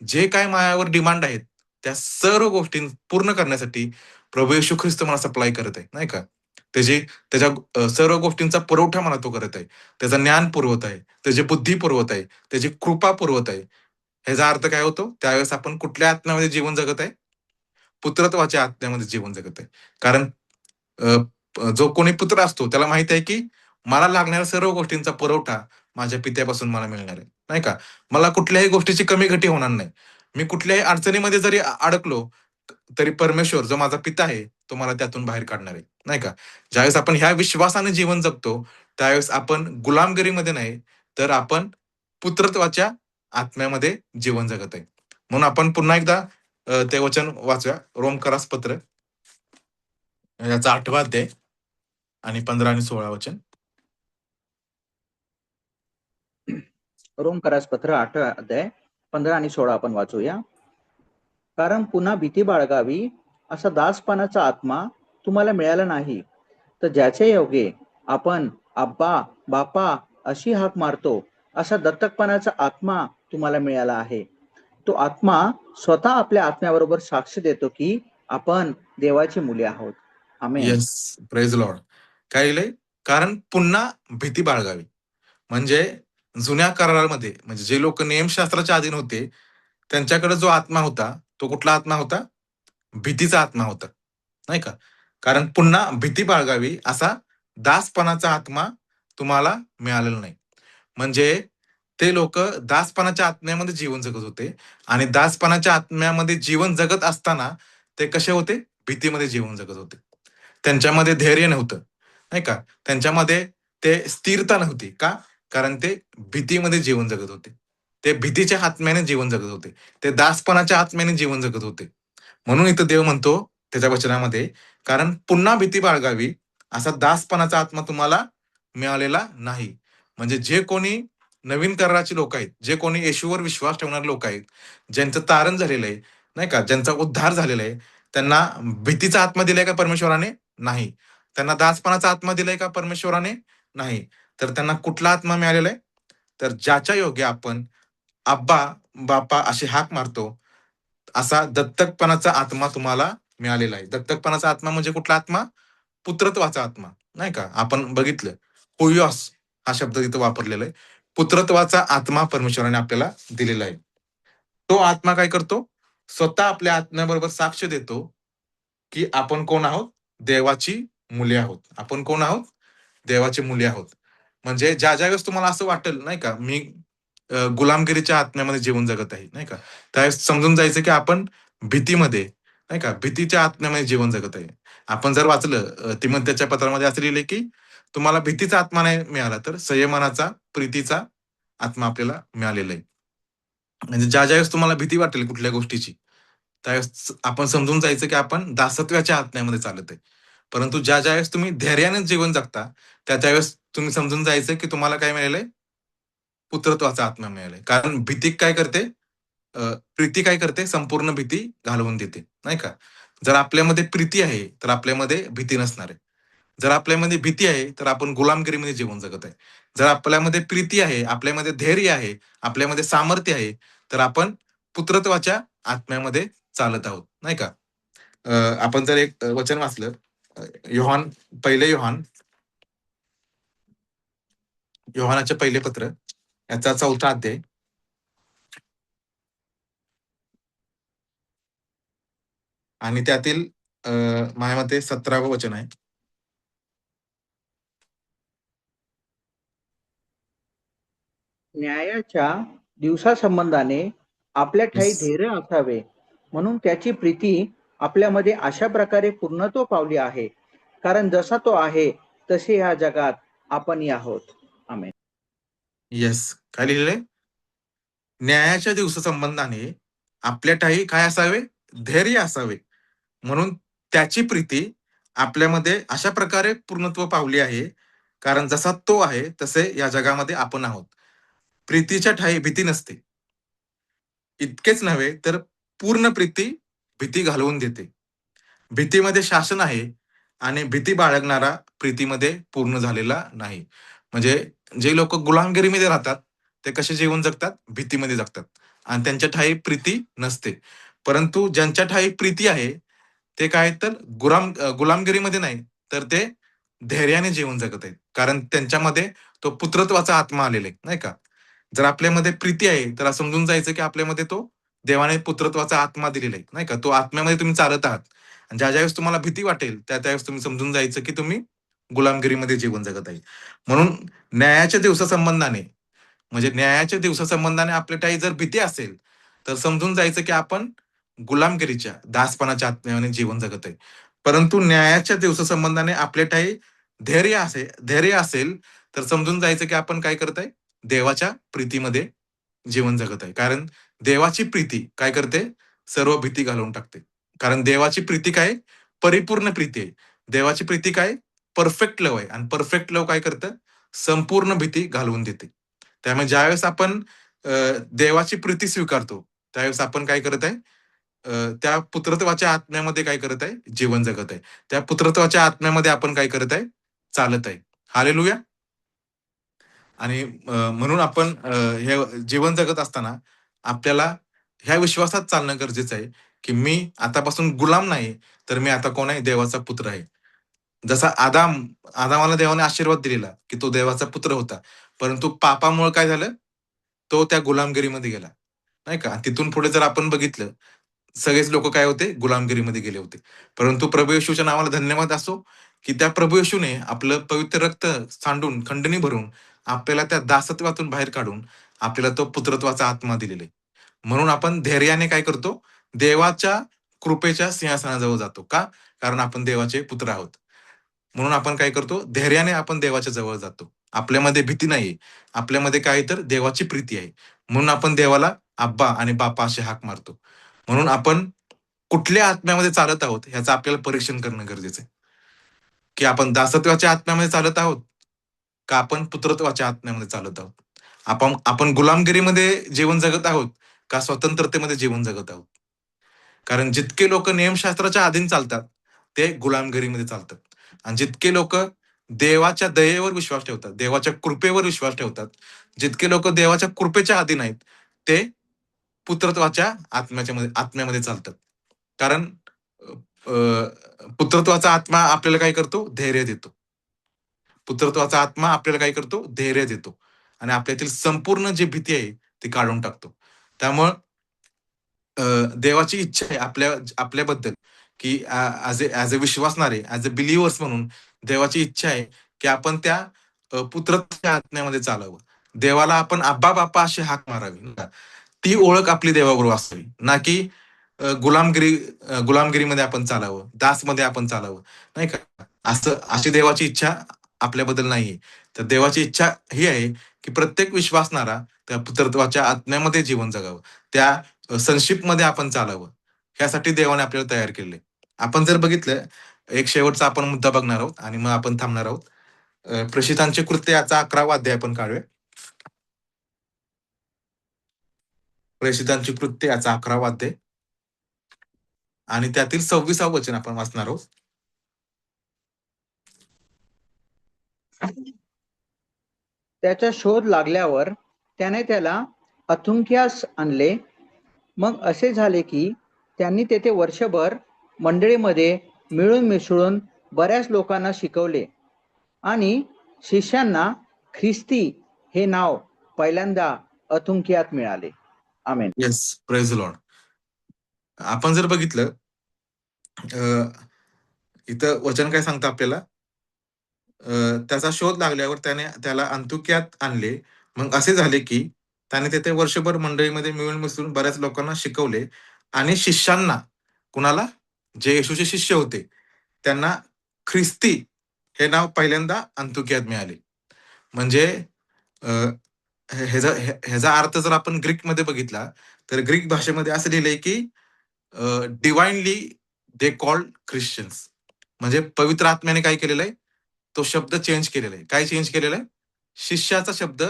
जे काही माझ्यावर डिमांड आहेत, त्या सर्व गोष्टी पूर्ण करण्यासाठी प्रभू येशू ख्रिस्त मला सप्लाय करत आहे, नाही का? त्याच्या सर्व गोष्टींचा पुरवठा मला तो करत आहे. त्याचं ज्ञान पुरवत आहे, त्याची बुद्धी पुरवत आहे, त्याची कृपा पुरवत आहे. ह्याचा अर्थ काय होतो? त्यावेळेस आपण कुठल्या आत्म्यामध्ये जीवन जगत आहे? पुत्रत्वाच्या आत्म्यामध्ये जीवन जगत आहे. कारण अ, जो कोणी पुत्र असतो त्याला माहिती आहे, की मला लागणाऱ्या सर्व गोष्टींचा पुरवठा माझ्या पित्यापासून मला मिळणार आहे, नाही का? मला कुठल्याही गोष्टीची कमी-घटी होणार नाही. मी कुठल्याही अडचणीमध्ये जरी अडकलो, तरी परमेश्वर जो माझा पिता आहे, तो मला त्यातून बाहेर काढणार आहे, नाही का? ज्यावेळेस आपण ह्या विश्वासाने जीवन जगतो, त्यावेळेस आपण गुलामगिरीमध्ये नाही, तर आपण पुत्रत्वाच्या आत्म्यामध्ये जीवन जगत आहे. म्हणून आपण पुन्हा एकदा ते वचन वाचूया. रोमकरास पत्र याचा 8वा अध्याय आणि 15 आणि 16 वचन. रोमकरास पत्र 8 अध्याय 15 आणि 16 आपण वाचूया. कारण पुन्हा भीती बाळगावी असा दासपणाचा आत्मा तुम्हाला मिळाला नाही, तर ज्याचे योगे आपण अब्बा बापा अशी हाक मारतो, असा दत्तकपणाचा आत्मा तुम्हाला मिळाला आहे. तो आत्मा स्वतः आपल्या आत्म्याबरोबर साक्ष देतो की आपण देवाची मुले आहोत. आमेन. Yes, praise Lord. काय लिहिलंय? कारण पुन्हा भीती बाळगावी. म्हणजे जुन्या करारामध्ये म्हणजे जे लोक नियमशास्त्राच्या अधीन होते, त्यांच्याकडे जो आत्मा होता, तो कुठला आत्मा होता? भीतीचा आत्मा होता, नाही का? कारण पुन्हा भीती बाळगावी असा दासपणाचा आत्मा तुम्हाला मिळालेला नाही. म्हणजे ते लोक दासपणाच्या आत्म्यामध्ये जीवन जगत होते आणि दासपणाच्या आत्म्यामध्ये जीवन जगत असताना ते कसे होते? भीतीमध्ये जीवन जगत होते. त्यांच्यामध्ये धैर्य नव्हतं, नाही का? त्यांच्यामध्ये ते स्थिरता नव्हती. का? कारण ते भीतीमध्ये जीवन जगत होते. ते भीतीच्या आत्म्याने जीवन जगत होते. ते दासपणाच्या आत्म्याने जीवन जगत होते. म्हणून इथं देव म्हणतो त्याच्या वचनामध्ये, कारण पुन्हा भीती बाळगावी असा दासपणाचा आत्मा तुम्हाला मिळालेला नाही. म्हणजे जे कोणी नवीन कराराची लोक आहेत, जे कोणी येशूवर विश्वास ठेवणारे लोक आहेत, ज्यांचं तारण झालेलं आहे, नाही का? ज्यांचा उद्धार झालेला आहे, त्यांना भीतीचा आत्मा दिलाय का परमेश्वराने? नाही. त्यांना दासपणाचा आत्मा दिलाय का परमेश्वराने? नाही. तर त्यांना कुठला आत्मा मिळालेला आहे? तर ज्याच्या योगे आपण अब्बा, बापा अशी हाक मारतो, असा दत्तकपणाचा आत्मा तुम्हाला मिळालेला आहे. दत्तकपणाचा आत्मा म्हणजे कुठला आत्मा? पुत्रत्वाचा आत्मा, नाही का? आपण बघितलं, हुयॉस हा शब्द तिथं वापरलेला आहे. पुत्रत्वाचा आत्मा परमेश्वराने आपल्याला दिलेला आहे. तो आत्मा काय करतो? स्वतः आपल्या आत्म्याबरोबर साक्ष देतो, की आपण कोण आहोत? देवाची मुले आहोत. आपण कोण आहोत? देवाची मुले आहोत. म्हणजे ज्या वेळेस तुम्हाला असं वाटेल, नाही का, मी गुलामगिरीच्या आत्म्यामध्ये जीवन जगत आहे, नाही का? त्यावेळेस समजून जायचं, की आपण भीतीमध्ये, नाही का, भीतीच्या आत्म्यामध्ये जीवन जगत आहे. आपण जर वाचलं तिमोथेच्या पत्रामध्ये असं लिहिलंय, की तुम्हाला भीतीचा आत्मा नाही मिळाला, तर संयमानाचा, प्रीतीचा आत्मा आपल्याला मिळालेला आहे. म्हणजे ज्यावेळेस तुम्हाला भीती वाटेल कुठल्या गोष्टीची, त्यावेळेस आपण समजून जायचं, की आपण दासत्वाच्या आत्म्यामध्ये चालत आहे. परंतु ज्यावेळेस तुम्ही धैर्याने जीवन जगता, त्यावेळेस तुम्ही समजून जायचं, की तुम्हाला काय मिळालंय? पुत्रत्वाचा आत्मा मिळालाय. कारण भीती काय करते? प्रीती काय करते? संपूर्ण भीती घालवून देते, नाही का? जर आपल्यामध्ये प्रीती आहे, तर आपल्यामध्ये भीती नसणार आहे. जर आपल्यामध्ये भीती आहे, तर आपण गुलामगिरीमध्ये जीवन जगत आहे. जर आपल्यामध्ये प्रीती आहे, आपल्यामध्ये धैर्य आहे, आपल्यामध्ये सामर्थ्य आहे, तर आपण पुत्रत्वाच्या आत्म्यामध्ये चालत आहोत, नाही का? अ, आपण जर एक वचन वाचलं, अ, योहान पहिले योहान योहानाचे पहिले पत्र याचा 4था अध्याय आणि त्यातील माझ्या मते 17वं वचन आहे. न्यायाच्या दिवसासंबंधाने आपल्या ठायी Yes. धैर्य असावे, म्हणून त्याची प्रीती आपल्यामध्ये अशा प्रकारे पूर्णत्व पावली आहे, कारण जसा तो आहे तसे या जगात आपणही आहोत. आमेन. येस. काय लिहिलंय? न्यायाच्या दिवसासंबंधाने आपल्या ठायी काय असावे? धैर्य असावे, म्हणून त्याची प्रीती आपल्यामध्ये अशा प्रकारे पूर्णत्व पावली आहे, कारण जसा तो आहे तसे या जगामध्ये आपण आहोत. प्रीतीच्या ठायी भीती नसते. इतकेच नव्हे तर पूर्ण प्रीती भीती घालवून देते. भीतीमध्ये शासन आहे आणि भीती बाळगणारा प्रीतीमध्ये पूर्ण झालेला नाही. म्हणजे जे लोक गुलामगिरीमध्ये राहतात ते कसे जीवन जगतात? भीतीमध्ये जगतात आणि त्यांच्या ठायी प्रीती नसते. परंतु ज्यांच्या ठायी प्रीती आहे ते काय तर गुलामगिरीमध्ये नाही, तर ते धैर्याने जीवन जगत आहेत. कारण त्यांच्यामध्ये तो पुत्रत्वाचा आत्मा आलेला आहे, नाही का? जर आपल्यामध्ये प्रीती आहे, तर असं समजून जायचं की आपल्यामध्ये तो देवाने पुत्रत्वाचा आत्मा दिलेला आहे, नाही का? तो आत्म्यामध्ये तुम्ही चालत आहात. आणि ज्यावेळेस तुम्हाला भीती वाटेल, त्यावेळेस तुम्ही समजून जायचं की तुम्ही गुलामगिरीमध्ये जीवन जगत आहे. म्हणून न्यायाच्या दिवसासंबंधाने म्हणजे न्यायाच्या दिवसासंबंधाने आपल्या ठायी जर भीती असेल, तर समजून जायचं की आपण गुलामगिरीच्या, दासपणाच्या आत्म्याने जीवन जगत आहे. परंतु न्यायाच्या दिवसासंबंधाने आपल्या ठायी धैर्य असेल, तर समजून जायचं की आपण काय करत आहे? देवाच्या प्रीतीमध्ये जीवन जगत आहे. कारण देवाची प्रीती काय करते? सर्व भीती घालवून टाकते. कारण देवाची प्रीती काय? परिपूर्ण प्रीती आहे. देवाची प्रीती काय? परफेक्ट लव्ह आहे आणि परफेक्ट लव्ह काय करतं? संपूर्ण भीती घालवून देते. त्यामुळे ज्यावेळेस आपण देवाची प्रीती स्वीकारतो, त्यावेळेस आपण काय करत आहे? त्या पुत्रत्वाच्या आत्म्यामध्ये काय करत आहे? जीवन जगत आहे. त्या पुत्रत्वाच्या आत्म्यामध्ये आपण काय करत आहे? चालत आहे. हालेलुया! आणि म्हणून आपण हे जीवन जगत असताना आपल्याला ह्या विश्वासात चालणं गरजेचं आहे, की मी आतापासून गुलाम नाही, तर मी आता कोण आहे? देवाचा पुत्र आहे. जसा आदामाला देवाने आशीर्वाद दिलेला, की तो देवाचा पुत्र होता. परंतु पापामुळे काय झालं? तो त्या गुलामगिरीमध्ये गेला, नाही का? तिथून पुढे जर आपण बघितलं, सगळेच लोक काय होते? गुलामगिरीमध्ये गेले होते. परंतु प्रभू येशूच्या नावाला धन्यवाद असो, की त्या प्रभू येशूने आपलं पवित्र रक्त सांडून, खंडणी भरून आपल्याला त्या दासत्वातून बाहेर काढून आपल्याला तो पुत्रत्वाचा आत्मा दिलेला आहे. म्हणून आपण धैर्याने काय करतो? देवाच्या कृपेच्या सिंहासनाजवळ जातो. का? कारण आपण देवाचे पुत्र आहोत. म्हणून आपण काय करतो? धैर्याने आपण देवाच्या जवळ जातो. आपल्यामध्ये भीती नाहीये. आपल्यामध्ये काय तर देवाची प्रीती आहे. म्हणून आपण देवाला अब्बा आणि बापा अशी हाक मारतो. म्हणून आपण कुठल्या आत्म्यामध्ये चालत आहोत ह्याचं आपल्याला परीक्षण करणं गरजेचं आहे. की आपण दासत्वाच्या आत्म्यामध्ये चालत आहोत का आपण पुत्रत्वाच्या आत्म्यामध्ये चालत आहोत? आपण गुलामगिरीमध्ये जीवन जगत आहोत का स्वतंत्रतेमध्ये जीवन जगत आहोत? कारण जितके लोक नियमशास्त्राच्या अधीन चालतात, ते गुलामगिरीमध्ये चालतात. आणि जितके लोक देवाच्या दयेवर विश्वास ठेवतात, देवाच्या कृपेवर विश्वास ठेवतात, जितके लोक देवाच्या कृपेच्या अधीन आहेत, ते पुत्रत्वाच्या आत्म्यामध्ये चालतात. कारण पुत्रत्वाचा आत्मा आपल्याला काय करतो? धैर्य देतो. पुत्रत्वाचा आत्मा आपल्याला काय करतो? धैर्य देतो. आणि आपल्यातील संपूर्ण जी भीती आहे, ती काढून टाकतो. त्यामुळं देवाची इच्छा आहे आपल्याबद्दल, की ॲज अ विश्वासणारे, ॲज अ बिलीव्हर्स म्हणून देवाची इच्छा आहे, की आपण त्या पुत्रत्वाच्या आत्म्यामध्ये चालावं. देवाला आपण अब्बा, बाप्पा अशी हाक मारावी. ती ओळख आपली देवाबरोबर असावी. ना की गुलामगिरीमध्ये आपण चालावं, दासमध्ये आपण चालावं, नाही का? अशी देवाची इच्छा आपल्याबद्दल नाहीये. तर देवाची इच्छा ही आहे, की प्रत्येक विश्वासणारा त्या पुत्रत्वाच्या आत्म्यामध्ये जीवन जगावं. त्या संशिपमध्ये आपण चालावं. ह्यासाठी देवाने आपल्याला तयार केलंय. आपण जर बघितलं, एक शेवटचा आपण मुद्दा बघणार आहोत आणि मग आपण थांबणार आहोत. प्रेषितांचे कृत्य याचा 11वा अध्याय आपण काढूया. प्रेषितांची कृत्य याचा 11वा अध्याय आणि त्यातील 26वे वचन आपण वाचणार आहोत. त्याचा शोध लागल्यावर त्याने त्याला अथुंक्यास आणले. मग असे झाले की त्यांनी तेथे वर्षभर मंडळीमध्ये मिळून मिसळून बऱ्याच लोकांना शिकवले आणि शिष्यांना ख्रिस्ती हे नाव पहिल्यांदा अथुंक्यात मिळाले. आमेन. Yes, praise Lord. आपण जर बघितलं, इथं वचन काय सांगतं आपल्याला? त्याचा शोध लागल्यावर त्याला अंतुक्यात आणले. मग असे झाले की त्याने तिथे वर्षभर मंडळीमध्ये मिळून मिसळून बऱ्याच लोकांना शिकवले आणि शिष्यांना, कुणाला, जे येशूचे शिष्य होते त्यांना ख्रिस्ती हे नाव पहिल्यांदा अंतुकियात मिळाले. म्हणजे ह्याचा अर्थ जर आपण ग्रीकमध्ये बघितला तर ग्रीक भाषेमध्ये असं लिहिलंय की डिवाइनली दे कॉल्ड ख्रिश्चन्स. म्हणजे पवित्र आत्म्याने काय केलेलं आहे, तो शब्द चेंज केलेला आहे. काय चेंज केलेला आहे? शिष्याचा शब्द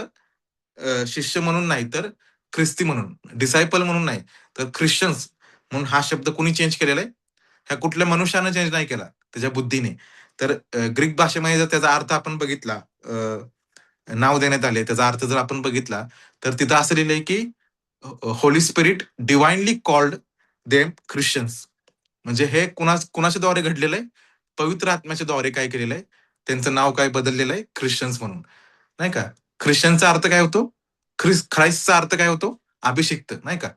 शिष्य म्हणून नाही तर ख्रिस्ती म्हणून, डिसायपल म्हणून नाही तर ख्रिश्चन्स म्हणून हा शब्द कोणी चेंज केलेला आहे? ह्या कुठल्या मनुष्यानं चेंज नाही केला त्याच्या बुद्धीने. तर ग्रीक भाषेमध्ये जर त्याचा अर्थ आपण बघितला, नाव देण्यात आले, त्याचा अर्थ जर आपण बघितला तर तिथं असं लिहिलंय की Holy spirit divinely called them Christians. म्हणजे हे कुणाच्या द्वारे घडलेलं आहे? पवित्र आत्म्याच्या द्वारे काय केलेलं आहे? त्यांचं नाव काय बदललेलं आहे? ख्रिश्चन्स म्हणून, नाही का? ख्रिश्चनचा अर्थ काय होतो? ख्राईस्टचा अर्थ काय होतो? अभिषिक्त, नाही का?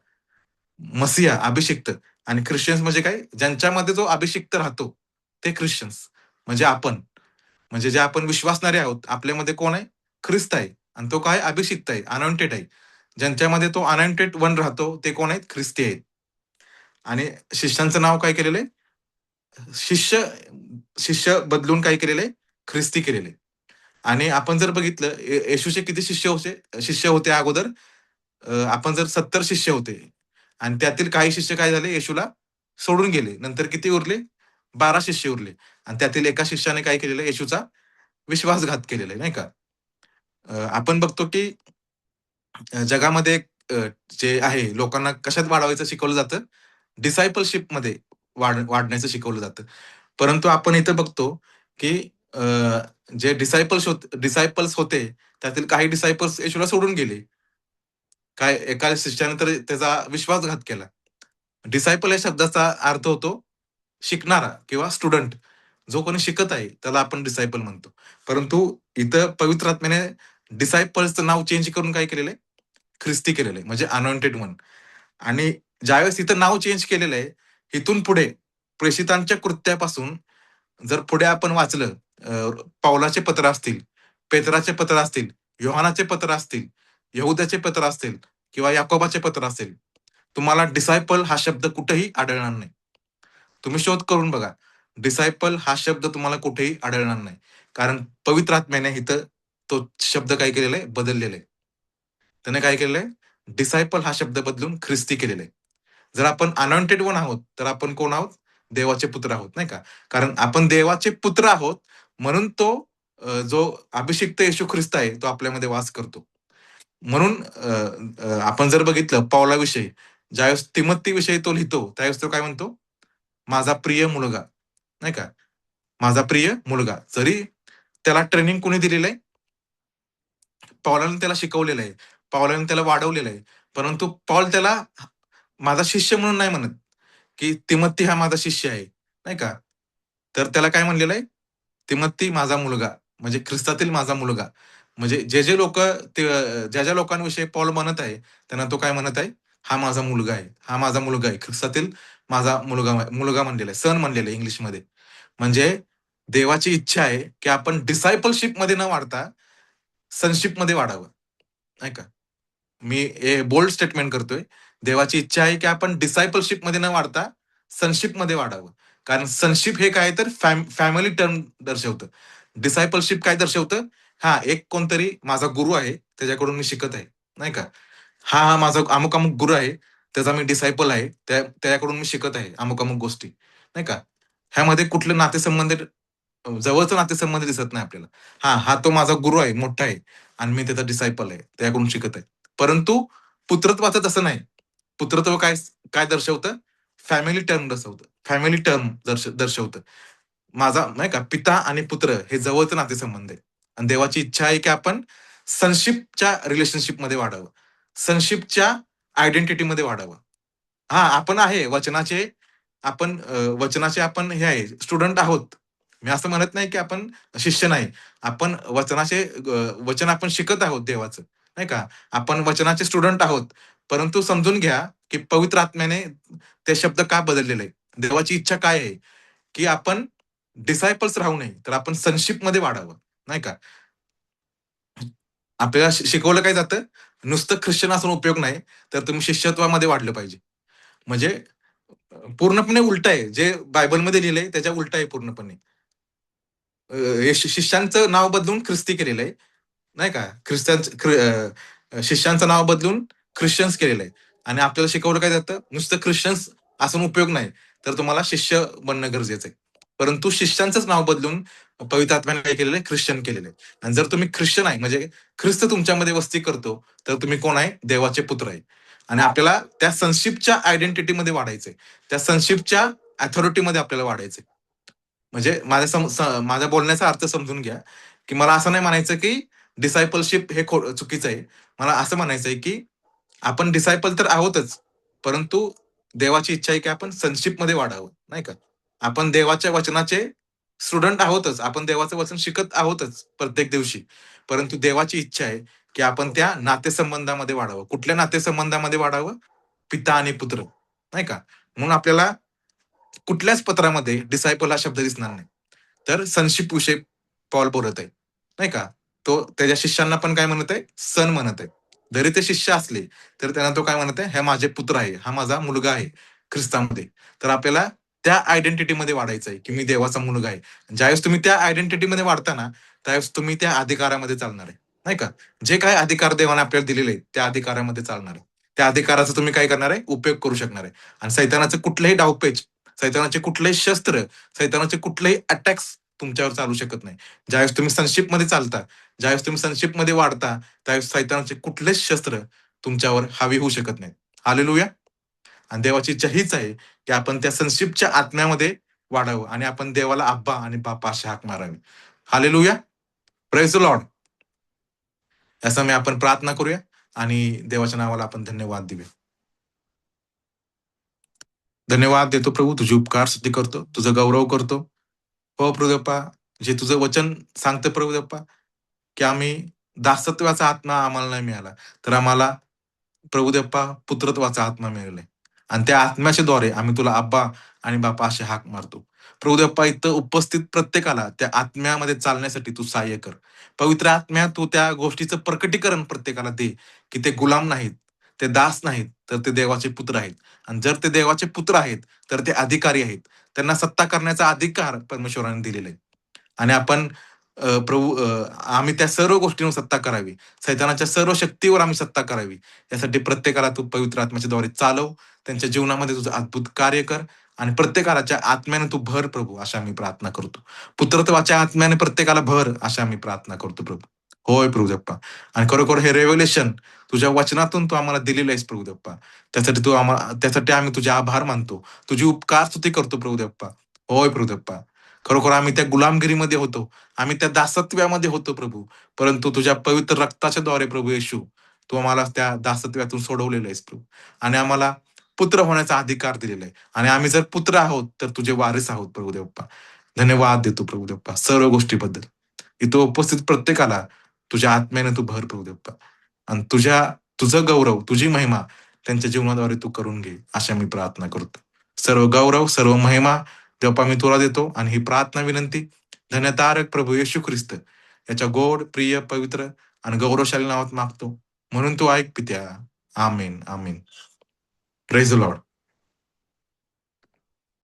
मसिया, अभिषिक्त. आणि ख्रिश्चन्स म्हणजे काय? ज्यांच्यामध्ये जो अभिषिक्त राहतो ते ख्रिश्चन्स. म्हणजे आपण, म्हणजे जे आपण विश्वासणारे आहोत, आपल्यामध्ये कोण आहे? ख्रिस्त आहे. आणि तो काय? अभिषिक्त आहे, अनॉइंटेड आहे. ज्यांच्यामध्ये तो अनॉइंटेड वन राहतो ते कोण आहेत? ख्रिस्ती आहेत. आणि शिष्यांचं नाव काय केलेलं आहे? शिष्य शिष्य बदलून काय केलेलं आहे? ख्रिस्ती केलेले. आणि आपण जर बघितलं येशूचे किती शिष्य होते अगोदर? आपण जर 70 शिष्य होते आणि त्यातील काही शिष्य काय झाले? येशूला सोडून गेले. नंतर किती उरले? 12 शिष्य उरले. आणि त्यातील एका शिष्याने काय केलेलं आहे? येशूचा विश्वासघात केलेला आहे, नाही का? आपण बघतो की जगामध्ये जे आहे लोकांना कशात वाढवायचं शिकवलं जातं? डिसायपलशिपमध्ये वाढण्याचं शिकवलं जातं. परंतु आपण इथं बघतो की जे डिसायपल्स होते त्यातील काही डिसायपल्स येशूला सोडून गेले. काय एका शिष्याने तर त्याचा विश्वासघात केला. डिसायपल या शब्दाचा अर्थ होतो शिकणारा किंवा स्टुडंट. जो कोणी शिकत आहे त्याला आपण डिसायपल म्हणतो. परंतु इथं पवित्र आत्म्याने डिसायपल्सचं नाव चेंज करून काय केलेलं आहे? ख्रिस्ती केलेलं आहे, म्हणजे अनॉइंटेड वन. आणि ज्यावेळेस इथं नाव चेंज केलेलं आहे, इथून पुढे प्रेषितांच्या कृत्यापासून जर पुढे आपण वाचलं, पावलाचे पत्र असतील, पेत्राचे पत्र असतील, योहानाचे पत्र असतील, यहुदाचे पत्र असतील किंवा याकोबाचे पत्र असेल, तुम्हाला डिसायपल हा शब्द कुठेही आढळणार नाही. तुम्ही शोध करून बघा. डिसायपल हा शब्द तुम्हाला कुठेही आढळणार नाही. कारण पवित्र आत्म्याने इथं तो शब्द काय केलेला आहे? बदललेला आहे. त्याने काय केलेलं आहे? डिसायपल हा शब्द बदलून ख्रिस्ती केलेलं आहे. जर आपण अनॉइंटेड वन आहोत, तर आपण कोण आहोत? देवाचे पुत्र आहोत, नाही का? कारण आपण देवाचे पुत्र आहोत म्हणून तो जो अभिषिक्त येशू ख्रिस्त आहे, तो आपल्यामध्ये वास करतो. म्हणून आपण जर बघितलं पौलाविषयी, ज्यावेळेस तिमोथीविषयी तो लिहितो, त्यावेळेस तो काय म्हणतो? माझा प्रिय मुलगा, नाही का? माझा प्रिय मुलगा. जरी त्याला ट्रेनिंग कोणी दिलेलं आहे? पौलाने त्याला शिकवलेलं आहे. पौलाने त्याला वाढवलेलं आहे. परंतु पौल त्याला माझा शिष्य म्हणून नाही म्हणत, की तिमोथी हा माझा शिष्य आहे, नाही का? तर त्याला काय म्हणलेलं आहे? तिमोथी माझा मुलगा, म्हणजे ख्रिस्तातील माझा मुलगा. म्हणजे जे लोकं ज्या लोकांविषयी पौल म्हणत आहे, त्यांना तो काय म्हणत आहे? हा माझा मुलगा आहे. हा माझा मुलगा आहे. ख्रिस्तातील माझा मुलगा म्हणलेला आहे. सन म्हणलेलं आहे इंग्लिशमध्ये. म्हणजे देवाची इच्छा आहे, की आपण डिसायपलशिपमध्ये न वाढता सनशिपमध्ये वाढावं, नाही का? मी हे बोल्ड स्टेटमेंट करतोय. देवाची इच्छा आहे, की आपण डिसायपलशिपमध्ये न वाढता सनशिपमध्ये वाढावं. कारण सनशिप हे काय तर फॅमिली टर्म दर्शवतं. डिसायपलशिप काय दर्शवतं? हां, एक कोणतरी माझा गुरु आहे, त्याच्याकडून मी शिकत आहे, नाही का? हा माझा अमुक-अमुक गुरु आहे, त्याचा मी डिसायपल आहे. त्याच्याकडून मी शिकत आहे अमुक-अमुक गोष्टी, नाही का? ह्यामध्ये कुठले नातेसंबंध, जवळचं नातेसंबंध दिसत नाही आपल्याला. हां, हा तो माझा गुरु आहे, मोठा आहे आणि मी त्याचा डिसायपल आहे, त्याच्याकडून शिकत आहे. परंतु पुत्रत्वाचं तसं नाही. पुत्रत्व काय काय दर्शवतं? फॅमिली टर्म दर्शवतं. फॅमिली टर्म दर्शवतं. माझा नाही का पिता आणि पुत्र हे जवळचं नातेसंबंध आहे. आणि देवाची इच्छा आहे, की आपण सनशिपच्या रिलेशनशिपमध्ये वाढावं. सनशिपच्या आयडेंटिटीमध्ये वाढावं. हां, आपण आहे वचनाचे, आपण वचनाचे आपण हे आहे, स्टुडंट आहोत. मी असं म्हणत नाही, की आपण शिष्य नाही. आपण वचन आपण शिकत आहोत देवाचं, नाही का? आपण वचनाचे स्टुडंट आहोत. परंतु समजून घ्या, की पवित्र आत्म्याने ते शब्द का बदललेले आहेत? देवाची इच्छा काय आहे? की आपण डिसायपल्स राहू नये, तर आपण सनशिपमध्ये वाढावं, नाही का? आपल्याला शिकवलं काय जातं? नुसतं ख्रिश्चन असून उपयोग नाही, तर तुम्ही शिष्यत्वामध्ये वाढलं पाहिजे. म्हणजे पूर्णपणे उलट आहे. जे बायबलमध्ये लिहिलंय त्याच्या उलट आहे पूर्णपणे. हे शिष्यांचं नाव बदलून ख्रिस्ती केलेलं आहे. नाही का? शिष्यांचं नाव बदलून ख्रिश्चन्स केलेलं आहे. आणि आपल्याला शिकवलं काय जातं? नुसतं ख्रिश्चन्स असून उपयोग नाही. तर तुम्हाला शिष्य बनणं गरजेचं आहे. परंतु शिष्यांचंच नाव बदलून पवित्र आत्म्याने काय केलेलं आहे? ख्रिश्चन केलेलं आहे. आणि जर तुम्ही ख्रिश्चन आहे म्हणजे ख्रिस्त तुमच्यामध्ये वस्ती करतो, तर तुम्ही कोण आहे? देवाचे पुत्र आहे. आणि आपल्याला त्या सनशिपच्या आयडेंटिटीमध्ये वाढायचंय. त्या सनशिपच्या अथॉरिटीमध्ये आपल्याला वाढायचंय. म्हणजे माझ्या बोलण्याचा अर्थ समजून घ्या, की मला असं नाही म्हणायचं की डिसायपलशिप हे चुकीचं आहे. मला असं म्हणायचंय की आपण डिसायपल तर आहोतच, परंतु देवाची इच्छा आहे की आपण सनशिपमध्ये वाढावं, नाही का? आपण देवाच्या वचनाचे स्टुडंट आहोतच. आपण देवाचं वचन शिकत आहोतच प्रत्येक दिवशी. परंतु देवाची इच्छा आहे की आपण त्या नातेसंबंधामध्ये वाढावं. कुठल्या नातेसंबंधामध्ये वाढावं? पिता आणि पुत्र, नाही का? म्हणून आपल्याला कुठल्याच पत्रामध्ये डिसायपल हा शब्द दिसणार नाही. तर सनशिप विषयी पॉल बोलत आहे, नाही का? तो त्याच्या शिष्यांना पण काय म्हणत आहे? सन म्हणत आहे. जरी ते शिष्य असले, तर त्यांना तो काय म्हणत आहे? हे माझे पुत्र आहे, हा माझा मुलगा आहे ख्रिस्तामध्ये. तर आपल्याला त्या आयडेंटिटीमध्ये वाढायचं आहे, की मी देवाचा मुलगा आहे. ज्यावेळेस तुम्ही त्या आयडेंटिटीमध्ये वाढता ना, त्यावेळेस तुम्ही त्या अधिकारामध्ये चालणार आहे, नाही का? जे काही अधिकार देवाने आपल्याला दिलेले आहेत, त्या अधिकारामध्ये चालणार आहे. त्या अधिकाराचा तुम्ही काय करणार आहे? उपयोग करू शकणार आहे. आणि सैतानाचं कुठलंही डावपेच, सैतानाचे कुठलेही शस्त्र, सैतानाचे कुठलेही अटॅक्स तुमच्यावर चालू शकत नाही. ज्यावेळेस तुम्ही सनशिपमध्ये चालता, ज्यावेळेस तुम्ही सनशिपमध्ये वाढता, त्यावेळेस सैतानाचे कुठलेच शस्त्र तुमच्यावर हावी होऊ शकत नाहीत. हालेलुया! आणि देवाची इच्छा हीच आहे, की आपण त्या सनशिपच्या आत्म्यामध्ये वाढावं आणि आपण देवाला अब्बा आणि बाप्पा अशी हाक मारावी. हालेलुया! Praise the Lord. असं मी आपण प्रार्थना करूया आणि देवाच्या नावाला आपण धन्यवाद देऊया. धन्यवाद देतो प्रभू, तुझे उपकार स्तुती करतो, तुझा गौरव करतो. हो प्रभुदेवा, जे तुझं वचन सांगतं प्रभुदेवा, की आम्ही दासत्वाचा आत्मा आम्हाला नाही मिळाला, तर आम्हाला प्रभुदेवा पुत्रत्वाचा आत्मा मिळालाय. आणि त्या आत्म्याच्या द्वारे आम्ही तुला अब्बा आणि बापा अशी हाक मारतो. प्रभुदेवा इथं उपस्थित प्रत्येकाला त्या आत्म्यामध्ये चालण्यासाठी तू सहाय्य कर. पवित्र आत्म्या तू त्या गोष्टीचं प्रकटीकरण प्रत्येकाला दे, की ते गुलाम नाहीत, ते दास नाहीत, तर ते देवाचे पुत्र आहेत. आणि जर ते देवाचे पुत्र आहेत, तर ते अधिकारी आहेत. त्यांना सत्ता करण्याचा अधिकार परमेश्वराने दिलेला आहे. आणि आपण आम्ही त्या सर्व गोष्टींवर सत्ता करावी. सैतानाच्या सर्व शक्तीवर आम्ही सत्ता करावी. यासाठी प्रत्येकाला तू पवित्र आत्म्याच्या द्वारे चालव. त्यांच्या जीवनामध्ये तुझं अद्भुत कार्य कर आणि प्रत्येकाच्या आत्म्याने तू भर प्रभू, अशा मी प्रार्थना करतो. पुत्रत्वाच्या आत्म्याने प्रत्येकाला भर, अशा मी प्रार्थना करतो प्रभू. होय प्रभुदेप्पा. आणि खरोखर हे रेव्हलेशन तुझ्या वचनातून तू आम्हाला दिलेलं आहेस प्रभुदेप्पा. त्यासाठी आम्ही तुझे आभार मानतो. तुझी उपकार स्तुती करतो प्रभुदेप्पा. होय प्रभुदेप्पा. खरोखर आम्ही त्या गुलामगिरीमध्ये होतो. आम्ही त्या दासत्वामध्ये होतो प्रभू. परंतु तुझ्या पवित्र रक्ताच्या द्वारे प्रभू येशू, तू आम्हाला त्या दासत्वातून सोडवलेलं आहेस प्रभू. आणि आम्हाला पुत्र होण्याचा अधिकार दिलेला आहे. आणि आम्ही जर पुत्र आहोत, तर तुझे वारीस आहोत प्रभुदेप्पा. धन्यवाद देतो प्रभुदेप्पा सर्व गोष्टीबद्दल. इथं उपस्थित प्रत्येकाला तुझ्या आत्म्याने तू भर प्रभुदेप्पा. आणि तुझं गौरव, तुझी महिमा त्यांच्या जीवनाद्वारे तू करून घे, अशा मी प्रार्थना करतो. सर्व गौरव, सर्व महिमा देवपा मी तुला देतो आणि ही प्रार्थना विनंती धन्यतारक प्रभू येशू ख्रिस्त याच्या गोड, प्रिय, पवित्र आणि गौरवशाली नावात मागतो. म्हणून तू ऐक पित्या. Amen, amen. Praise the Lord.